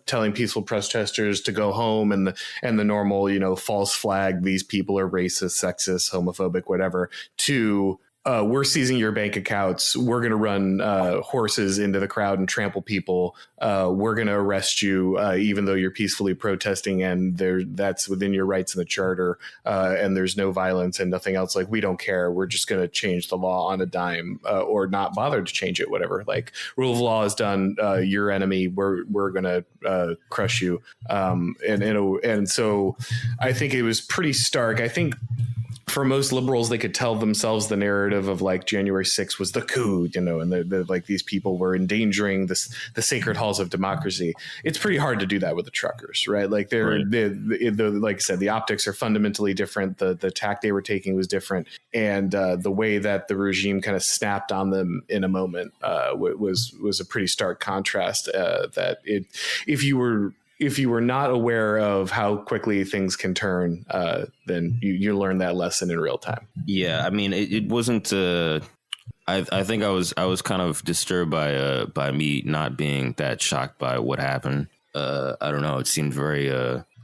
telling peaceful protesters to go home and the normal, false flag, these people are racist, sexist, homophobic, whatever, to we're seizing your bank accounts. We're going to run horses into the crowd and trample people. We're going to arrest you, even though you're peacefully protesting, and that's within your rights in the charter. And there's no violence and nothing else. Like, we don't care. We're just going to change the law on a dime, or not bother to change it. Whatever. Like, rule of law is done. Your enemy. We're going to crush you. And so I think it was pretty stark. I think for most liberals, they could tell themselves the narrative of like January 6th was the coup, and like these people were endangering the sacred halls of democracy. It's pretty hard to do that with the truckers, right? Like like I said, the optics are fundamentally different. The tack they were taking was different, and the way that the regime kind of snapped on them in a moment was a pretty stark contrast. That if you were not aware of how quickly things can turn, then you learn that lesson in real time. Yeah, I mean, it wasn't. I think I was kind of disturbed by me not being that shocked by what happened. I don't know. It seemed very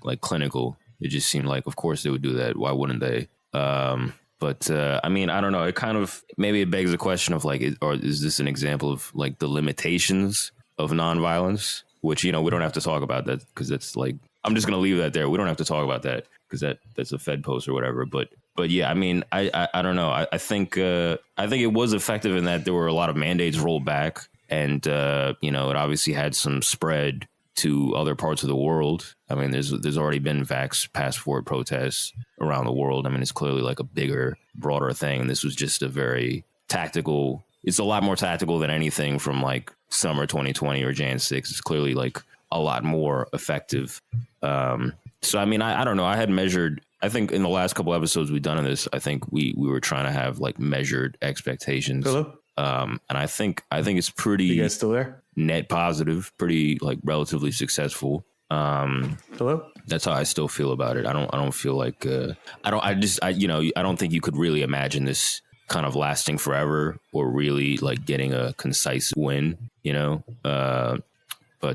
like clinical. It just seemed like, of course they would do that. Why wouldn't they? But I mean, I don't know. It kind of maybe it begs the question of like, is this an example of like the limitations of nonviolence? Which, we don't have to talk about that because that's like, I'm just going to leave that there. We don't have to talk about that because that's a Fed post or whatever. But yeah, I mean, I don't know. I think it was effective in that there were a lot of mandates rolled back, and it obviously had some spread to other parts of the world. I mean, there's already been vax passport protests around the world. I mean, it's clearly like a bigger, broader thing. This was just a very tactical. It's a lot more tactical than anything from like summer 2020 or Jan 6. It's clearly like a lot more effective. So, I mean, I don't know. I had measured, I think in the last couple episodes we've done on this, I think we were trying to have like measured expectations. Hello? And I think it's pretty. You guys still there? Net positive, pretty like relatively successful. Hello? That's how I still feel about it. I don't feel like I don't think you could really imagine this kind of lasting forever or really like getting a concise win, but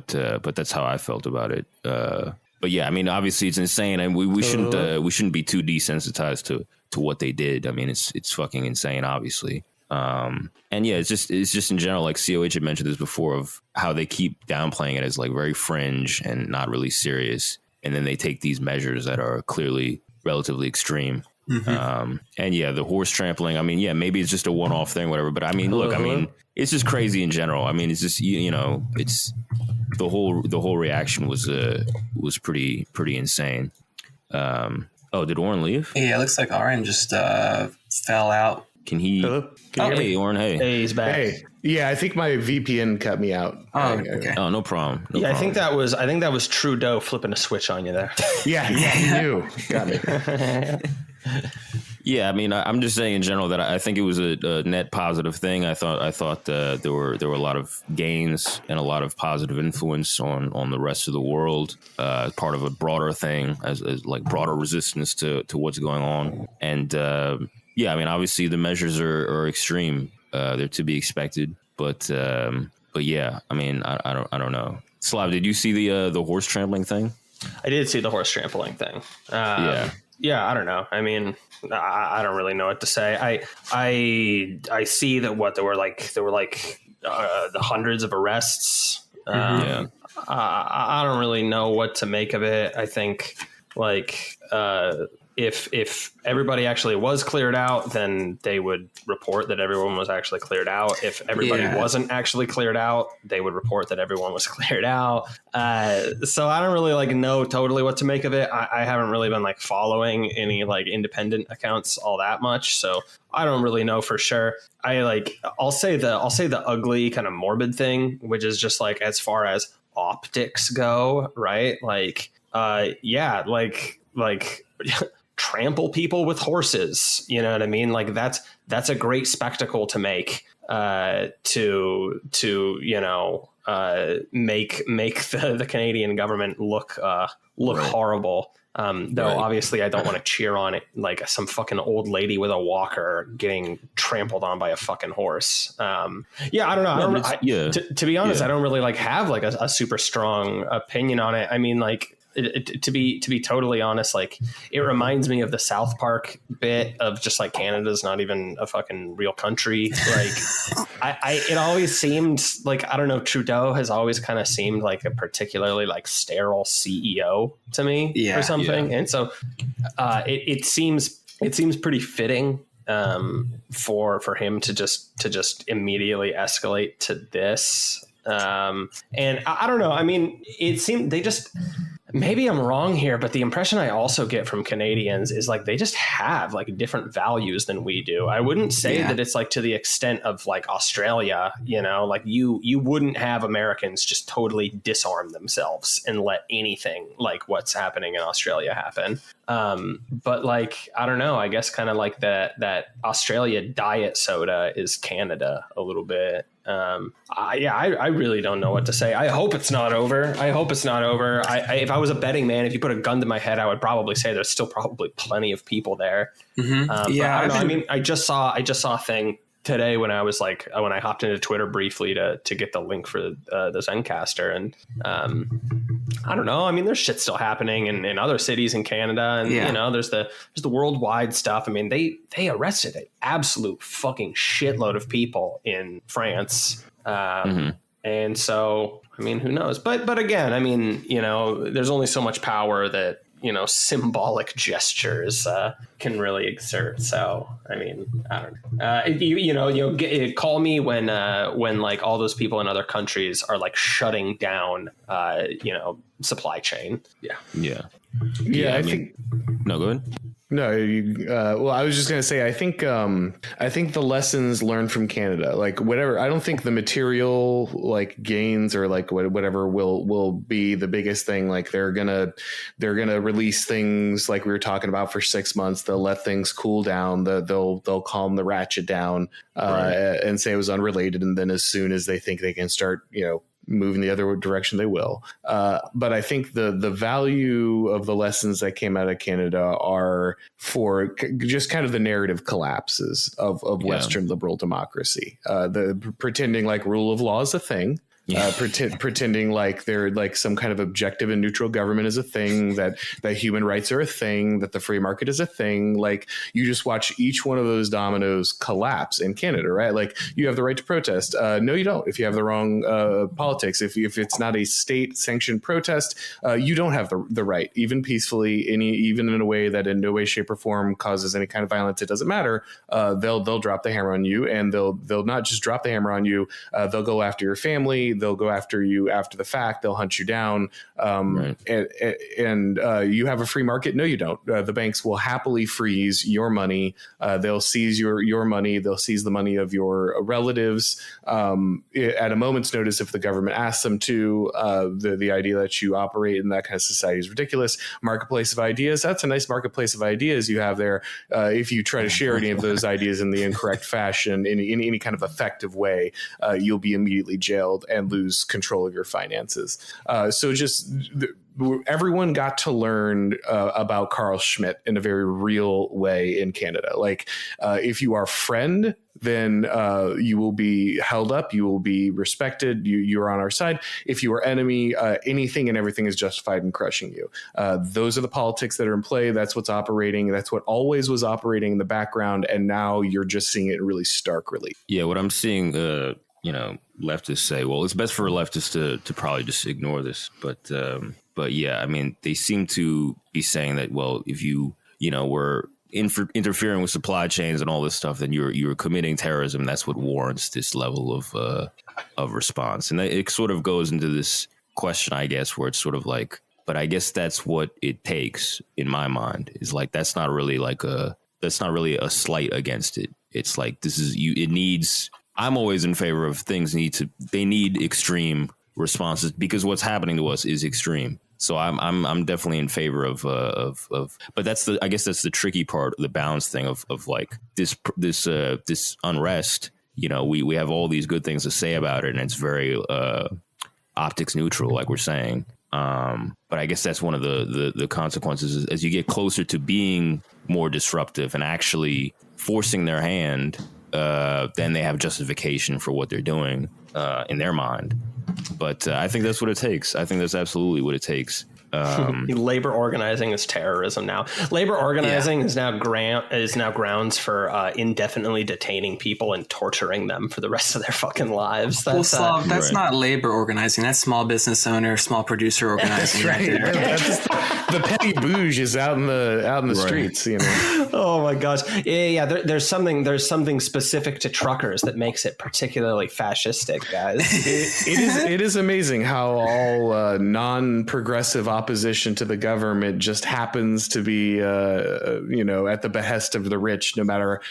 that's how I felt about it. But yeah, I mean, obviously it's insane, and we shouldn't be too desensitized to what they did. I mean, it's fucking insane, obviously. And yeah, it's just in general, like COH had mentioned this before, of how they keep downplaying it as like very fringe and not really serious, and then they take these measures that are clearly relatively extreme. Mm-hmm. And yeah, the horse trampling, I mean, yeah, maybe it's just a one-off thing, whatever. But I mean, look, I mean, it's just crazy in general. I mean, it's just, it's the whole reaction was pretty insane. Did Auron leave? Yeah, it looks like Auron just fell out. Can he? Hello? Can you hear me? Auron, hey. Hey, he's back. Hey. Yeah, I think my VPN cut me out. Oh, okay. Oh, no problem. No yeah, problem. I think that was Trudeau flipping a switch on you there. Yeah, he knew. Got me. Yeah, I mean, I'm just saying in general that I think it was a net positive thing. I thought there were a lot of gains and a lot of positive influence on the rest of the world, part of a broader thing as like broader resistance to what's going on. And yeah, I mean, obviously the measures are extreme. They're to be expected, but yeah, I mean, I don't know. SLAV, did you see the horse trampling thing? I did see the horse trampling thing. Yeah, I don't know. I mean, I don't really know what to say. I see that there were like the hundreds of arrests. Yeah. I don't really know what to make of it. I think like if everybody actually was cleared out, then they would report that everyone was actually cleared out. If everybody wasn't actually cleared out, they would report that everyone was cleared out. So I don't really like know totally what to make of it. I haven't really been like following any like independent accounts all that much, so I don't really know for sure. I'll say the ugly kind of morbid thing, which is just like as far as optics go, right? Like trample people with horses, you know what I mean? Like that's a great spectacle to make, to make the Canadian government look horrible. Though obviously I don't want to cheer on it like some fucking old lady with a walker getting trampled on by a fucking horse. Yeah, I don't know. To be honest, I don't really like have like a super strong opinion on it. I mean, like to be totally honest, like it reminds me of the South Park bit of just like Canada's not even a fucking real country. Like it always seemed like, I don't know, Trudeau has always kind of seemed like a particularly like sterile CEO to me or something. And so it seems pretty fitting for him to just immediately escalate to this. And I don't know. I mean, it seemed they just, maybe I'm wrong here, but the impression I also get from Canadians is like they just have like different values than we do. I wouldn't say that it's like to the extent of like Australia, you know, like you wouldn't have Americans just totally disarm themselves and let anything like what's happening in Australia happen. But like, I don't know, I guess kind of like that Australia diet soda is Canada a little bit. I really don't know what to say. I hope it's not over. If I was a betting man, if you put a gun to my head, I would probably say there's still probably plenty of people there. Mm-hmm. I don't know. I mean, I just saw a thing today when I was like, when I hopped into Twitter briefly to get the link for the Zencaster, and I don't know. I mean, there's shit still happening in other cities in Canada, and you know, there's the worldwide stuff. I mean, they arrested an absolute fucking shitload of people in France, and so I mean, who knows? But again, I mean, you know, there's only so much power that, you know, symbolic gestures can really exert. So, I mean, I don't know. Call me when like all those people in other countries are like shutting down, supply chain. Yeah. I think. No, go ahead. No, well, I was just going to say, I think the lessons learned from Canada, like whatever, I don't think the material like gains or like whatever will be the biggest thing. Like they're going to release things like we were talking about for 6 months. They'll let things cool down. They'll calm the ratchet down and say it was unrelated. And then as soon as they think they can start, you know, moving the other direction, they will. But I think the value of the lessons that came out of Canada are for just kind of the narrative collapses of Western liberal democracy. The pretending like rule of law is a thing. Pretending like they're like some kind of objective and neutral government is a thing, that human rights are a thing, that the free market is a thing. Like you just watch each one of those dominoes collapse in Canada, right? Like you have the right to protest. No, you don't. If you have the wrong politics, if it's not a state sanctioned protest, you don't have the right, even peacefully, even in a way that in no way, shape or form causes any kind of violence. It doesn't matter. They'll drop the hammer on you, and they'll not just drop the hammer on you. They'll go after your family. They'll go after you after the fact. They'll hunt you down. And you have a free market. No, you don't. The banks will happily freeze your money. They'll seize your money. They'll seize the money of your relatives at a moment's notice if the government asks them to. The idea that you operate in that kind of society is ridiculous. Marketplace of ideas. That's a nice marketplace of ideas you have there. If you try to share any of those ideas in the incorrect fashion, in any kind of effective way, you'll be immediately jailed and lose control of your finances. So just everyone got to learn about Carl Schmitt in a very real way in Canada. Like if you are friend, then you will be held up. You will be respected. You're on our side. If you are enemy, anything and everything is justified in crushing you. Those are the politics that are in play. That's what's operating. That's what always was operating in the background. And now you're just seeing it in really stark relief. Yeah, what I'm seeing, leftists say, well, it's best for leftists to probably just ignore this. But yeah, I mean, they seem to be saying that, well, if you were interfering with supply chains and all this stuff, then you're committing terrorism. That's what warrants this level of response. And it sort of goes into this question, I guess, where it's sort of like, but I guess that's what it takes in my mind, is like, that's not really a slight against it. It's like, it needs, I'm always in favor of things they need extreme responses, because what's happening to us is extreme. So I'm definitely in favor of but I guess that's the tricky part, the balance thing of like this unrest. You know, we have all these good things to say about it, and it's very optics neutral, like we're saying. But I guess that's one of the consequences as you get closer to being more disruptive and actually forcing their hand. Then they have justification for what they're doing in their mind. But I think that's what it takes. I think that's absolutely what it takes. Labor organizing is terrorism now. Labor organizing is now grounds for indefinitely detaining people and torturing them for the rest of their fucking lives. That's, that's not labor organizing. That's small business owner, small producer organizing. That's right. That's the petty bouge is out in the streets. You know. Oh my gosh. Yeah. There's something specific to truckers that makes it particularly fascistic, guys. It is amazing how all non-progressive opposition to the government just happens to be at the behest of the rich, no matter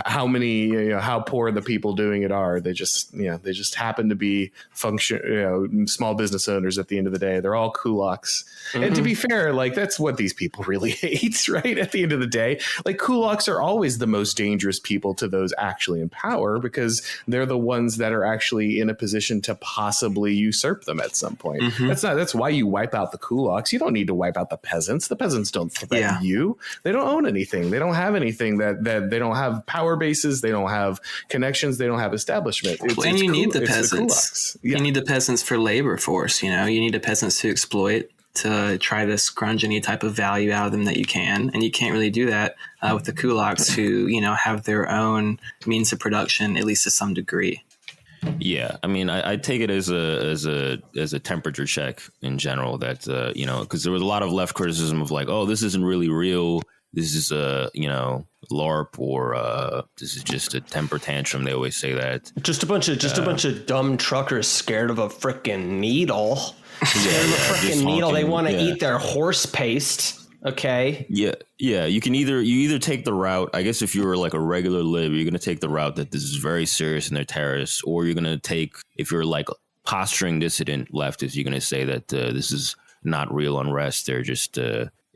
how many how poor the people doing it are. They just happen to be small business owners at the end of the day. They're all kulaks. Mm-hmm. And to be fair, like that's what these people really hate, right? At the end of the day, like kulaks are always the most dangerous people to those actually in power, because they're the ones that are actually in a position to possibly usurp them at some point. Mm-hmm. That's why you wipe out the kulaks. You don't need to wipe out the peasants. The peasants don't threaten you. They don't own anything. They don't have anything that they don't have power bases. They don't have connections. They don't have establishment. You need the peasants. You need the peasants for labor force. You need the peasants to exploit, to try to scrunch any type of value out of them that you can. And you can't really do that with the kulaks, who, have their own means of production, at least to some degree. Yeah, I mean, I take it as a temperature check in general that, because there was a lot of left criticism of like, oh, this isn't really real. This is LARP, or this is just a temper tantrum. They always say that. Just a bunch of dumb truckers scared of a frickin' needle. Scared of a frickin' needle. They want to eat their horse paste. Okay. Yeah. You either take the route, I guess if you were like a regular lib, you're going to take the route that this is very serious and they're terrorists, or you're going to take, if you're like posturing dissident leftist, you're going to say that this is not real unrest. They're just,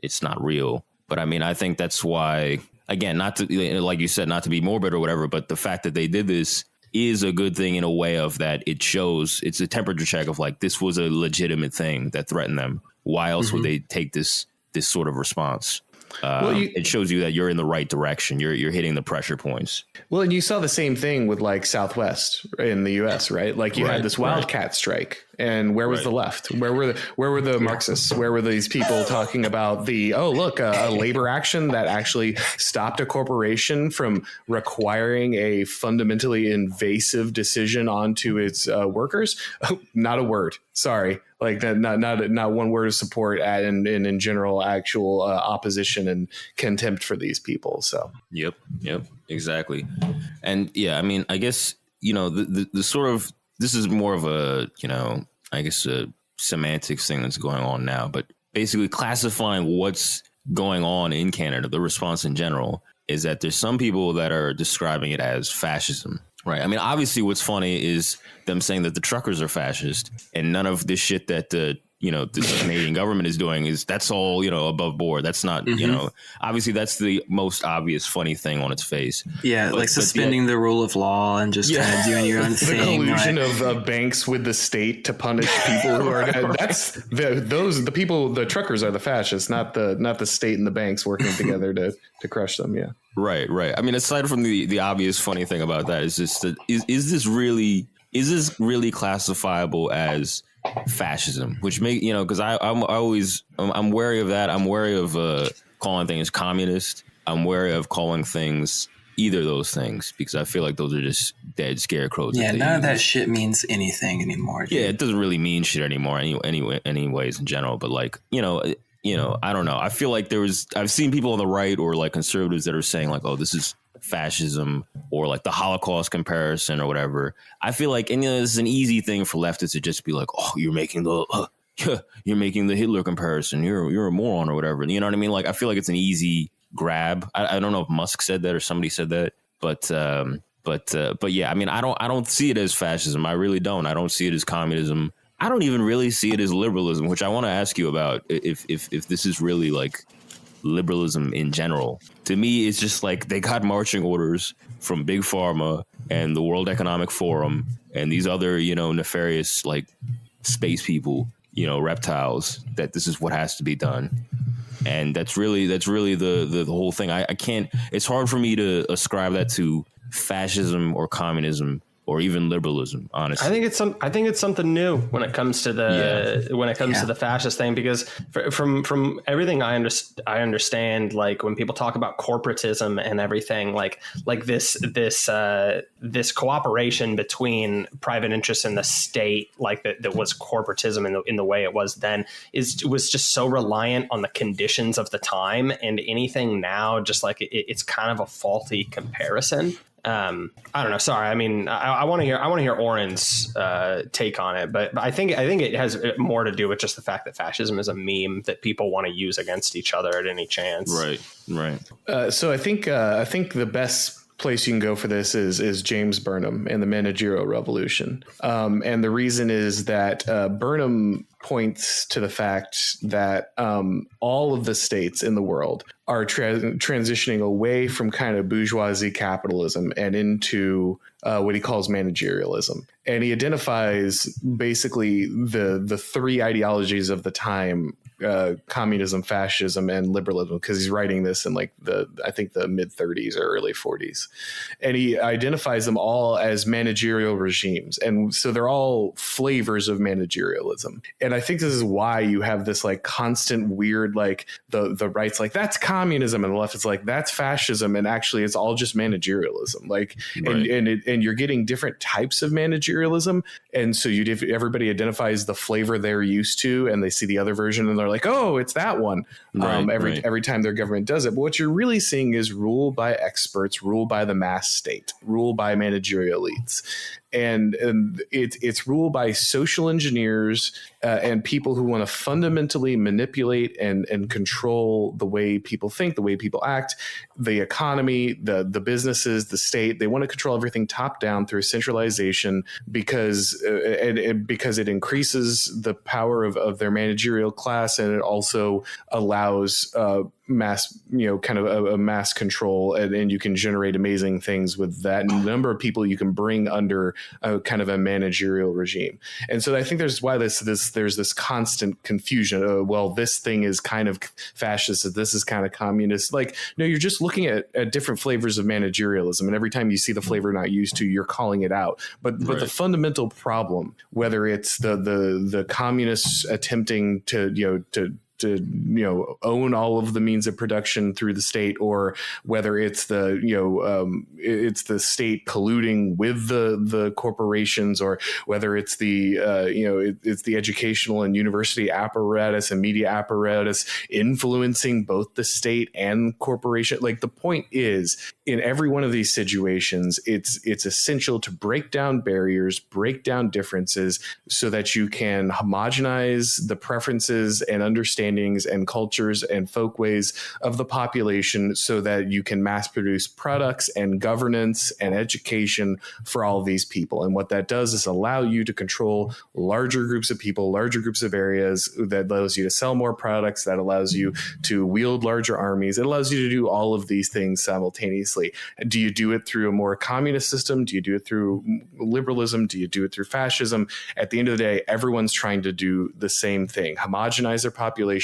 it's not real. But I mean, I think that's why, again, not to, like you said, not to be morbid or whatever, but the fact that they did this is a good thing in a way of that it shows, it's a temperature check of like, this was a legitimate thing that threatened them. Why else would they take this sort of response? It shows you that you're in the right direction. You're hitting the pressure points. Well, and you saw the same thing with like Southwest in the U.S., right? Like you had this wildcat strike, and where was the left? Where were the Marxists? Where were these people talking about a labor action that actually stopped a corporation from requiring a fundamentally invasive decision onto its workers? Oh, not a word. Sorry. Like not one word of support and in general actual opposition and contempt for these people. So yep, exactly. And yeah, I mean, I guess the sort of, this is more of a I guess a semantics thing that's going on now, but basically classifying what's going on in Canada, the response in general, is that there's some people that are describing it as fascism. Right. I mean, obviously, what's funny is them saying that the truckers are fascist, and none of this shit that the Canadian government is doing that's all, above board. That's not, obviously that's the most obvious funny thing on its face. Yeah. But suspending the rule of law and just kind of doing your own thing. The collusion of banks with the state to punish people who are, that's the people, the truckers are the fascists, not the state and the banks working together to crush them. Yeah. Right. I mean, aside from the obvious funny thing about that is just that is this really classifiable as fascism? Which because I'm wary of that. I'm wary of calling things communist. I'm wary of calling things either of those things, because I feel like those are just dead scarecrows. Yeah, none of that shit means anything anymore. Dude. Yeah, it doesn't really mean shit anymore. Anyways, in general, but like I don't know. I feel like I've seen people on the right or like conservatives that are saying like, oh, this is fascism, or like the Holocaust comparison or whatever. I feel like, and it's an easy thing for leftists to just be like, oh, you're making the Hitler comparison. You're a moron or whatever. You know what I mean? Like, I feel like it's an easy grab. I don't know if Musk said that or somebody said that, but yeah, I mean, I don't see it as fascism. I really don't. I don't see it as communism. I don't even really see it as liberalism, which I want to ask you about if this is really like liberalism in general. To me, it's just like they got marching orders from Big Pharma and the World Economic Forum and these other, nefarious like space people, reptiles, that this is what has to be done. And that's really the whole thing. I can't, it's hard for me to ascribe that to fascism or communism, or even liberalism, honestly. I think it's something new when it comes to to the fascist thing, because from everything I understand, like when people talk about corporatism and everything, like this cooperation between private interests and the state, like that was corporatism in the way it was then, was just so reliant on the conditions of the time, and anything now just like it's kind of a faulty comparison. I don't know. Sorry. I mean, I want to hear Auron's take on it, but I think it has more to do with just the fact that fascism is a meme that people want to use against each other at any chance. Right. So I think the best place you can go for this is James Burnham and the Managerial Revolution. And the reason is that Burnham points to the fact that all of the states in the world are transitioning away from kind of bourgeoisie capitalism and into what he calls managerialism. And he identifies basically the three ideologies of the time: communism, fascism, and liberalism, because he's writing this in like the mid 30s or early 40s. And he identifies them all as managerial regimes. And so they're all flavors of managerialism. And I think this is why you have this like constant weird, like the right's like, that's communism, and the left is like, that's fascism. And actually it's all just managerialism. Like, right. and you're getting different types of managerialism. And so everybody identifies the flavor they're used to, and they see the other version and they're like, oh, it's that one. Every time their government does it. But what you're really seeing is rule by experts, rule by the mass state, rule by managerial elites. And it's ruled by social engineers and people who want to fundamentally manipulate and control the way people think, the way people act, the economy, the businesses, the state. They want to control everything top down through centralization because it increases the power of their managerial class, and it also allows mass, kind of a mass control, and you can generate amazing things with that number of people you can bring under a kind of a managerial regime. And so I think there's why there's this constant confusion. Well, this thing is kind of fascist, this is kind of communist. Like, no, you're just looking at different flavors of managerialism, and every time you see the flavor not used to, you're calling it out. But the fundamental problem, whether it's the communists attempting to own all of the means of production through the state, or whether it's it's the state colluding with the corporations, or whether it's it's the educational and university apparatus and media apparatus influencing both the state and corporation. Like, the point is, in every one of these situations, it's essential to break down barriers, break down differences, so that you can homogenize the preferences and understandings and cultures and folkways of the population, so that you can mass produce products and governance and education for all of these people. And what that does is allow you to control larger groups of people, larger groups of areas. That allows you to sell more products, that allows you to wield larger armies. It allows you to do all of these things simultaneously. Do you do it through a more communist system? Do you do it through liberalism? Do you do it through fascism? At the end of the day, everyone's trying to do the same thing: homogenize their population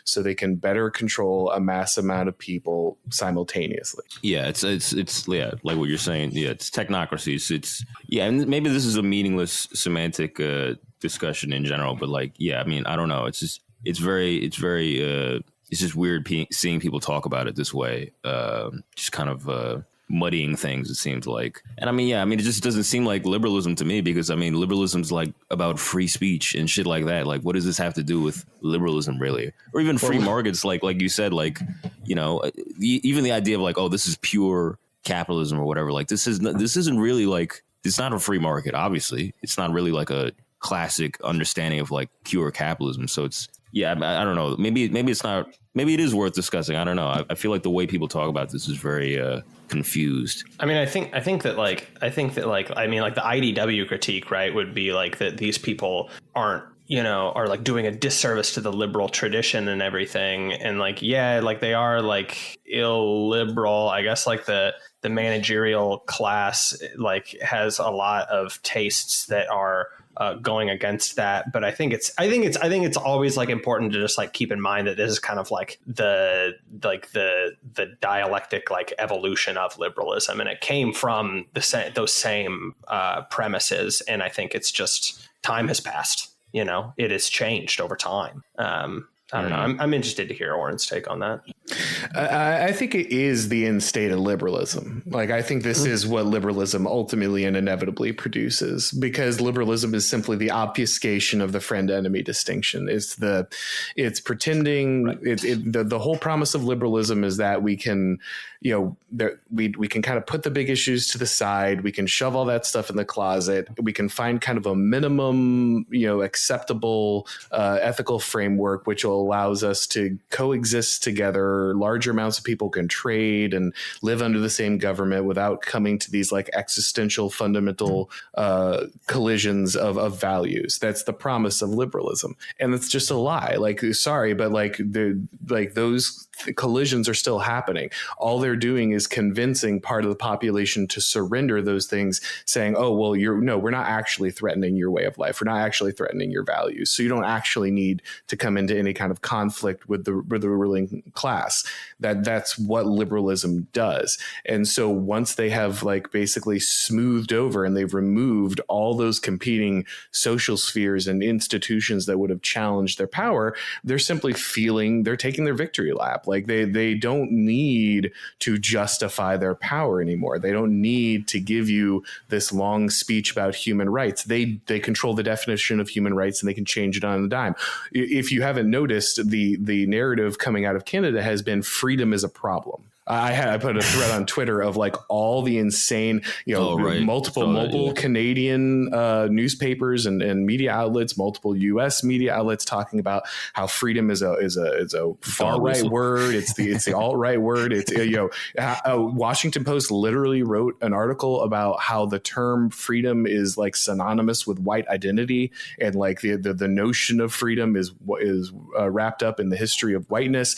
so they can better control a mass amount of people simultaneously. Yeah, it's like what you're saying. Yeah, it's technocracies. And maybe this is a meaningless semantic discussion in general, but I don't know. It's just weird seeing people talk about it this way. Just kind of muddying things, it seems like. And it just doesn't seem like liberalism to me, because liberalism's like about free speech and shit like that. Like, what does this have to do with liberalism, really? Or even free markets, like you said, even the idea of like, oh, this is pure capitalism or whatever. Like, this isn't really like, it's not a free market. Obviously, it's not really like a classic understanding of like pure capitalism. So it's, I don't know. Maybe it's not. Maybe it is worth discussing. I don't know. I feel like the way people talk about this is very confused. I mean, I think that the IDW critique, right, would be like that these people are like doing a disservice to the liberal tradition and everything. And they are like illiberal. I guess like the managerial class like has a lot of tastes that are going against that. But I think it's always like important to just like keep in mind that this is kind of like the dialectic like evolution of liberalism, and it came from those same premises. And I think it's just time has passed. You know, it has changed over time. I don't know. I'm interested to hear Auron's take on that. I think it is the end state of liberalism. Like, I think this is what liberalism ultimately and inevitably produces, because liberalism is simply the obfuscation of the friend-enemy distinction. It's pretending. Right. The whole promise of liberalism is that we can, we can kind of put the big issues to the side. We can shove all that stuff in the closet. We can find kind of a minimum, acceptable ethical framework, which allows us to coexist together. Larger amounts of people can trade and live under the same government without coming to these like existential fundamental collisions of values. That's the promise of liberalism, and it's just a lie. Like, sorry, but those collisions are still happening. All they're doing is convincing part of the population to surrender those things, saying, oh, well, we're not actually threatening your way of life. We're not actually threatening your values. So you don't actually need to come into any kind of conflict with the ruling class. That's what liberalism does. And so once they have like basically smoothed over and they've removed all those competing social spheres and institutions that would have challenged their power, they're simply they're taking their victory lap. Like they don't need to justify their power anymore. They don't need to give you this long speech about human rights. They control the definition of human rights, and they can change it on a dime. If you haven't noticed, the narrative coming out of Canada has been freedom is a problem. I put a thread on Twitter of like all the insane, multiple Canadian newspapers and media outlets, multiple U.S. media outlets talking about how freedom is a far right word. It's the alt right word. It's Washington Post literally wrote an article about how the term freedom is like synonymous with white identity, and like the notion of freedom is wrapped up in the history of whiteness.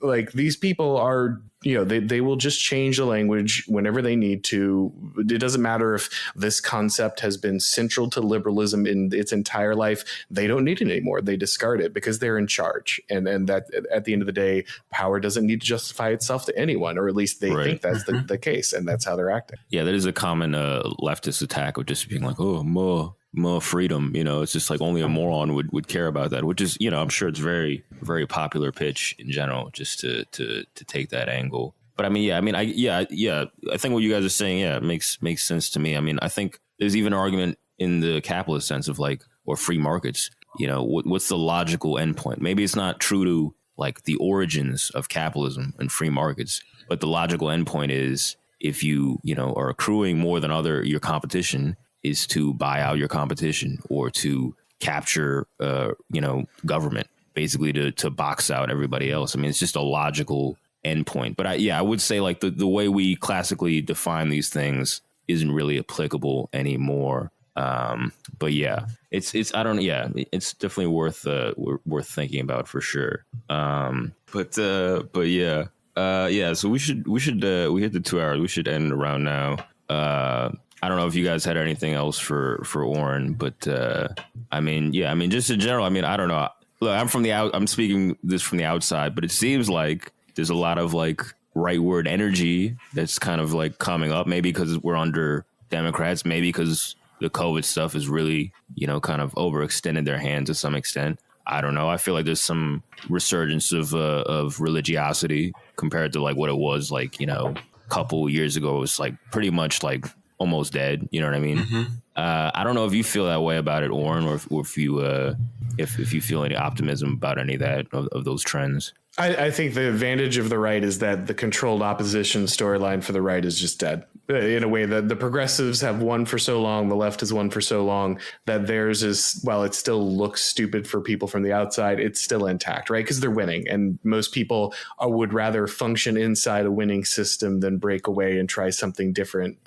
Like these people are, they will just change the language whenever they need to. It doesn't matter if this concept has been central to liberalism in its entire life. They don't need it anymore. They discard it because they're in charge. And that at the end of the day, power doesn't need to justify itself to anyone, or at least they think that's the case. And that's how they're acting. Yeah, that is a common leftist attack of just being like, oh, more freedom. It's just like only a moron would care about that, which is, I'm sure it's very, very popular pitch in general, just to take that angle. But I think what you guys are saying, it makes sense to me. I mean, I think there's even an argument in the capitalist sense of like, or free markets, what's the logical endpoint? Maybe it's not true to like the origins of capitalism and free markets, but the logical endpoint is if you, are accruing more than your competition, is to buy out your competition or to capture, government, basically to box out everybody else. I mean, it's just a logical endpoint. But I would say like the way we classically define these things isn't really applicable anymore. But yeah, it's definitely worth thinking about for sure. So we hit the 2 hours. We should end around now. I don't know if you guys had anything else for Auron, but just in general, I don't know. Look, I'm speaking this from the outside, but it seems like there's a lot of like rightward energy that's kind of like coming up. Maybe because we're under Democrats, maybe because the COVID stuff has really, kind of overextended their hand to some extent. I don't know. I feel like there's some resurgence of religiosity compared to like what it was like, a couple years ago. It was like pretty much like almost dead. You know what I mean? Mm-hmm. I don't know if you feel that way about it, Auron, or if you feel any optimism about any of that, of those trends. I think the advantage of the right is that the controlled opposition storyline for the right is just dead. In a way that the progressives have won for so long, the left has won for so long, that theirs is, while it still looks stupid for people from the outside, it's still intact, right? Because they're winning. And most people would rather function inside a winning system than break away and try something different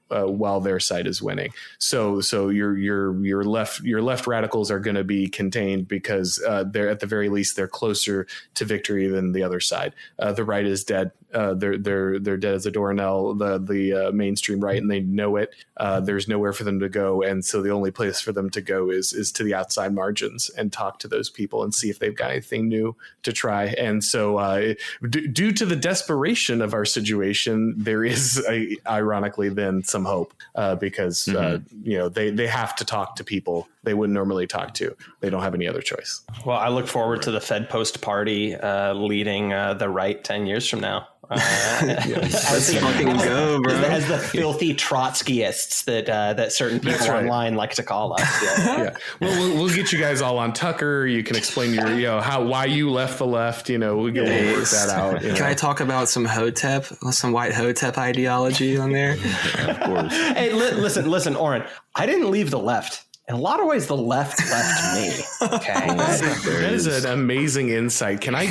while their side is winning. So your left radicals are going to be contained because they're at the very least they're closer to victory than the other side. The right is dead. They're dead as a doornail. The mainstream right, and they know it. There's nowhere for them to go, and so the only place for them to go is to the outside margins and talk to those people and see if they've got anything new to try. And so, due to the desperation of our situation, there is ironically then some hope because they have to talk to people they wouldn't normally talk to. They don't have any other choice. Well, I look forward to the Fed Post party leading the right 10 years from now. Let's fucking go, bro. As the filthy Trotskyists that certain people online like to call us. Yeah. Well, we'll get you guys all on Tucker. You can explain your, why you left the left. We'll work that out. Can I talk about some white Hotep ideology on there? Yeah, of course. Hey, listen, Auron. I didn't leave the left. In a lot of ways, the left left me. Okay, that is an amazing insight. Can I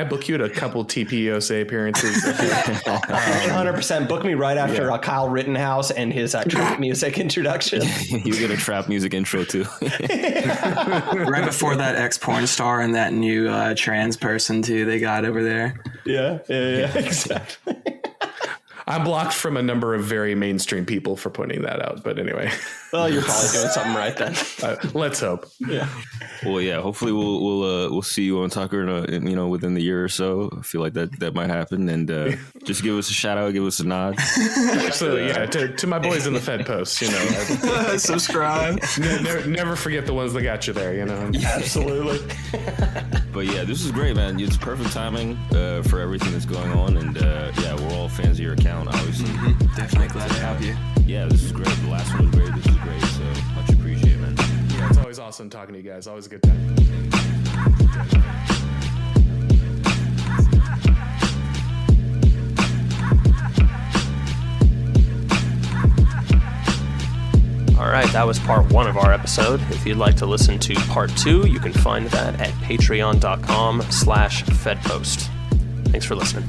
book you at a couple TPOSA appearances? 100%. Book me right after Kyle Rittenhouse and his trap music introduction. You get a trap music intro too. Right before that ex-porn star and that new trans person too they got over there. Yeah, exactly. I'm blocked from a number of very mainstream people for pointing that out. But anyway. Well, you're probably doing something right then. Let's hope. Yeah. Well, yeah. Hopefully, we'll see you on Tucker within the year or so. I feel like that might happen, and just give us a shout out, give us a nod. Absolutely, yeah. To my boys in the Fed Post, subscribe. Never forget the ones that got you there. Absolutely. But yeah, this is great, man. It's perfect timing for everything that's going on, and we're all fans of your account, obviously. Mm-hmm. Definitely glad to have you. Yeah, this is great. The last one was great. This is great. So much appreciated, man. Yeah, it's always awesome talking to you guys. Always a good time. All right, that was part 1 of our episode. If you'd like to listen to part 2, you can find that at patreon.com/fedpost. Thanks for listening.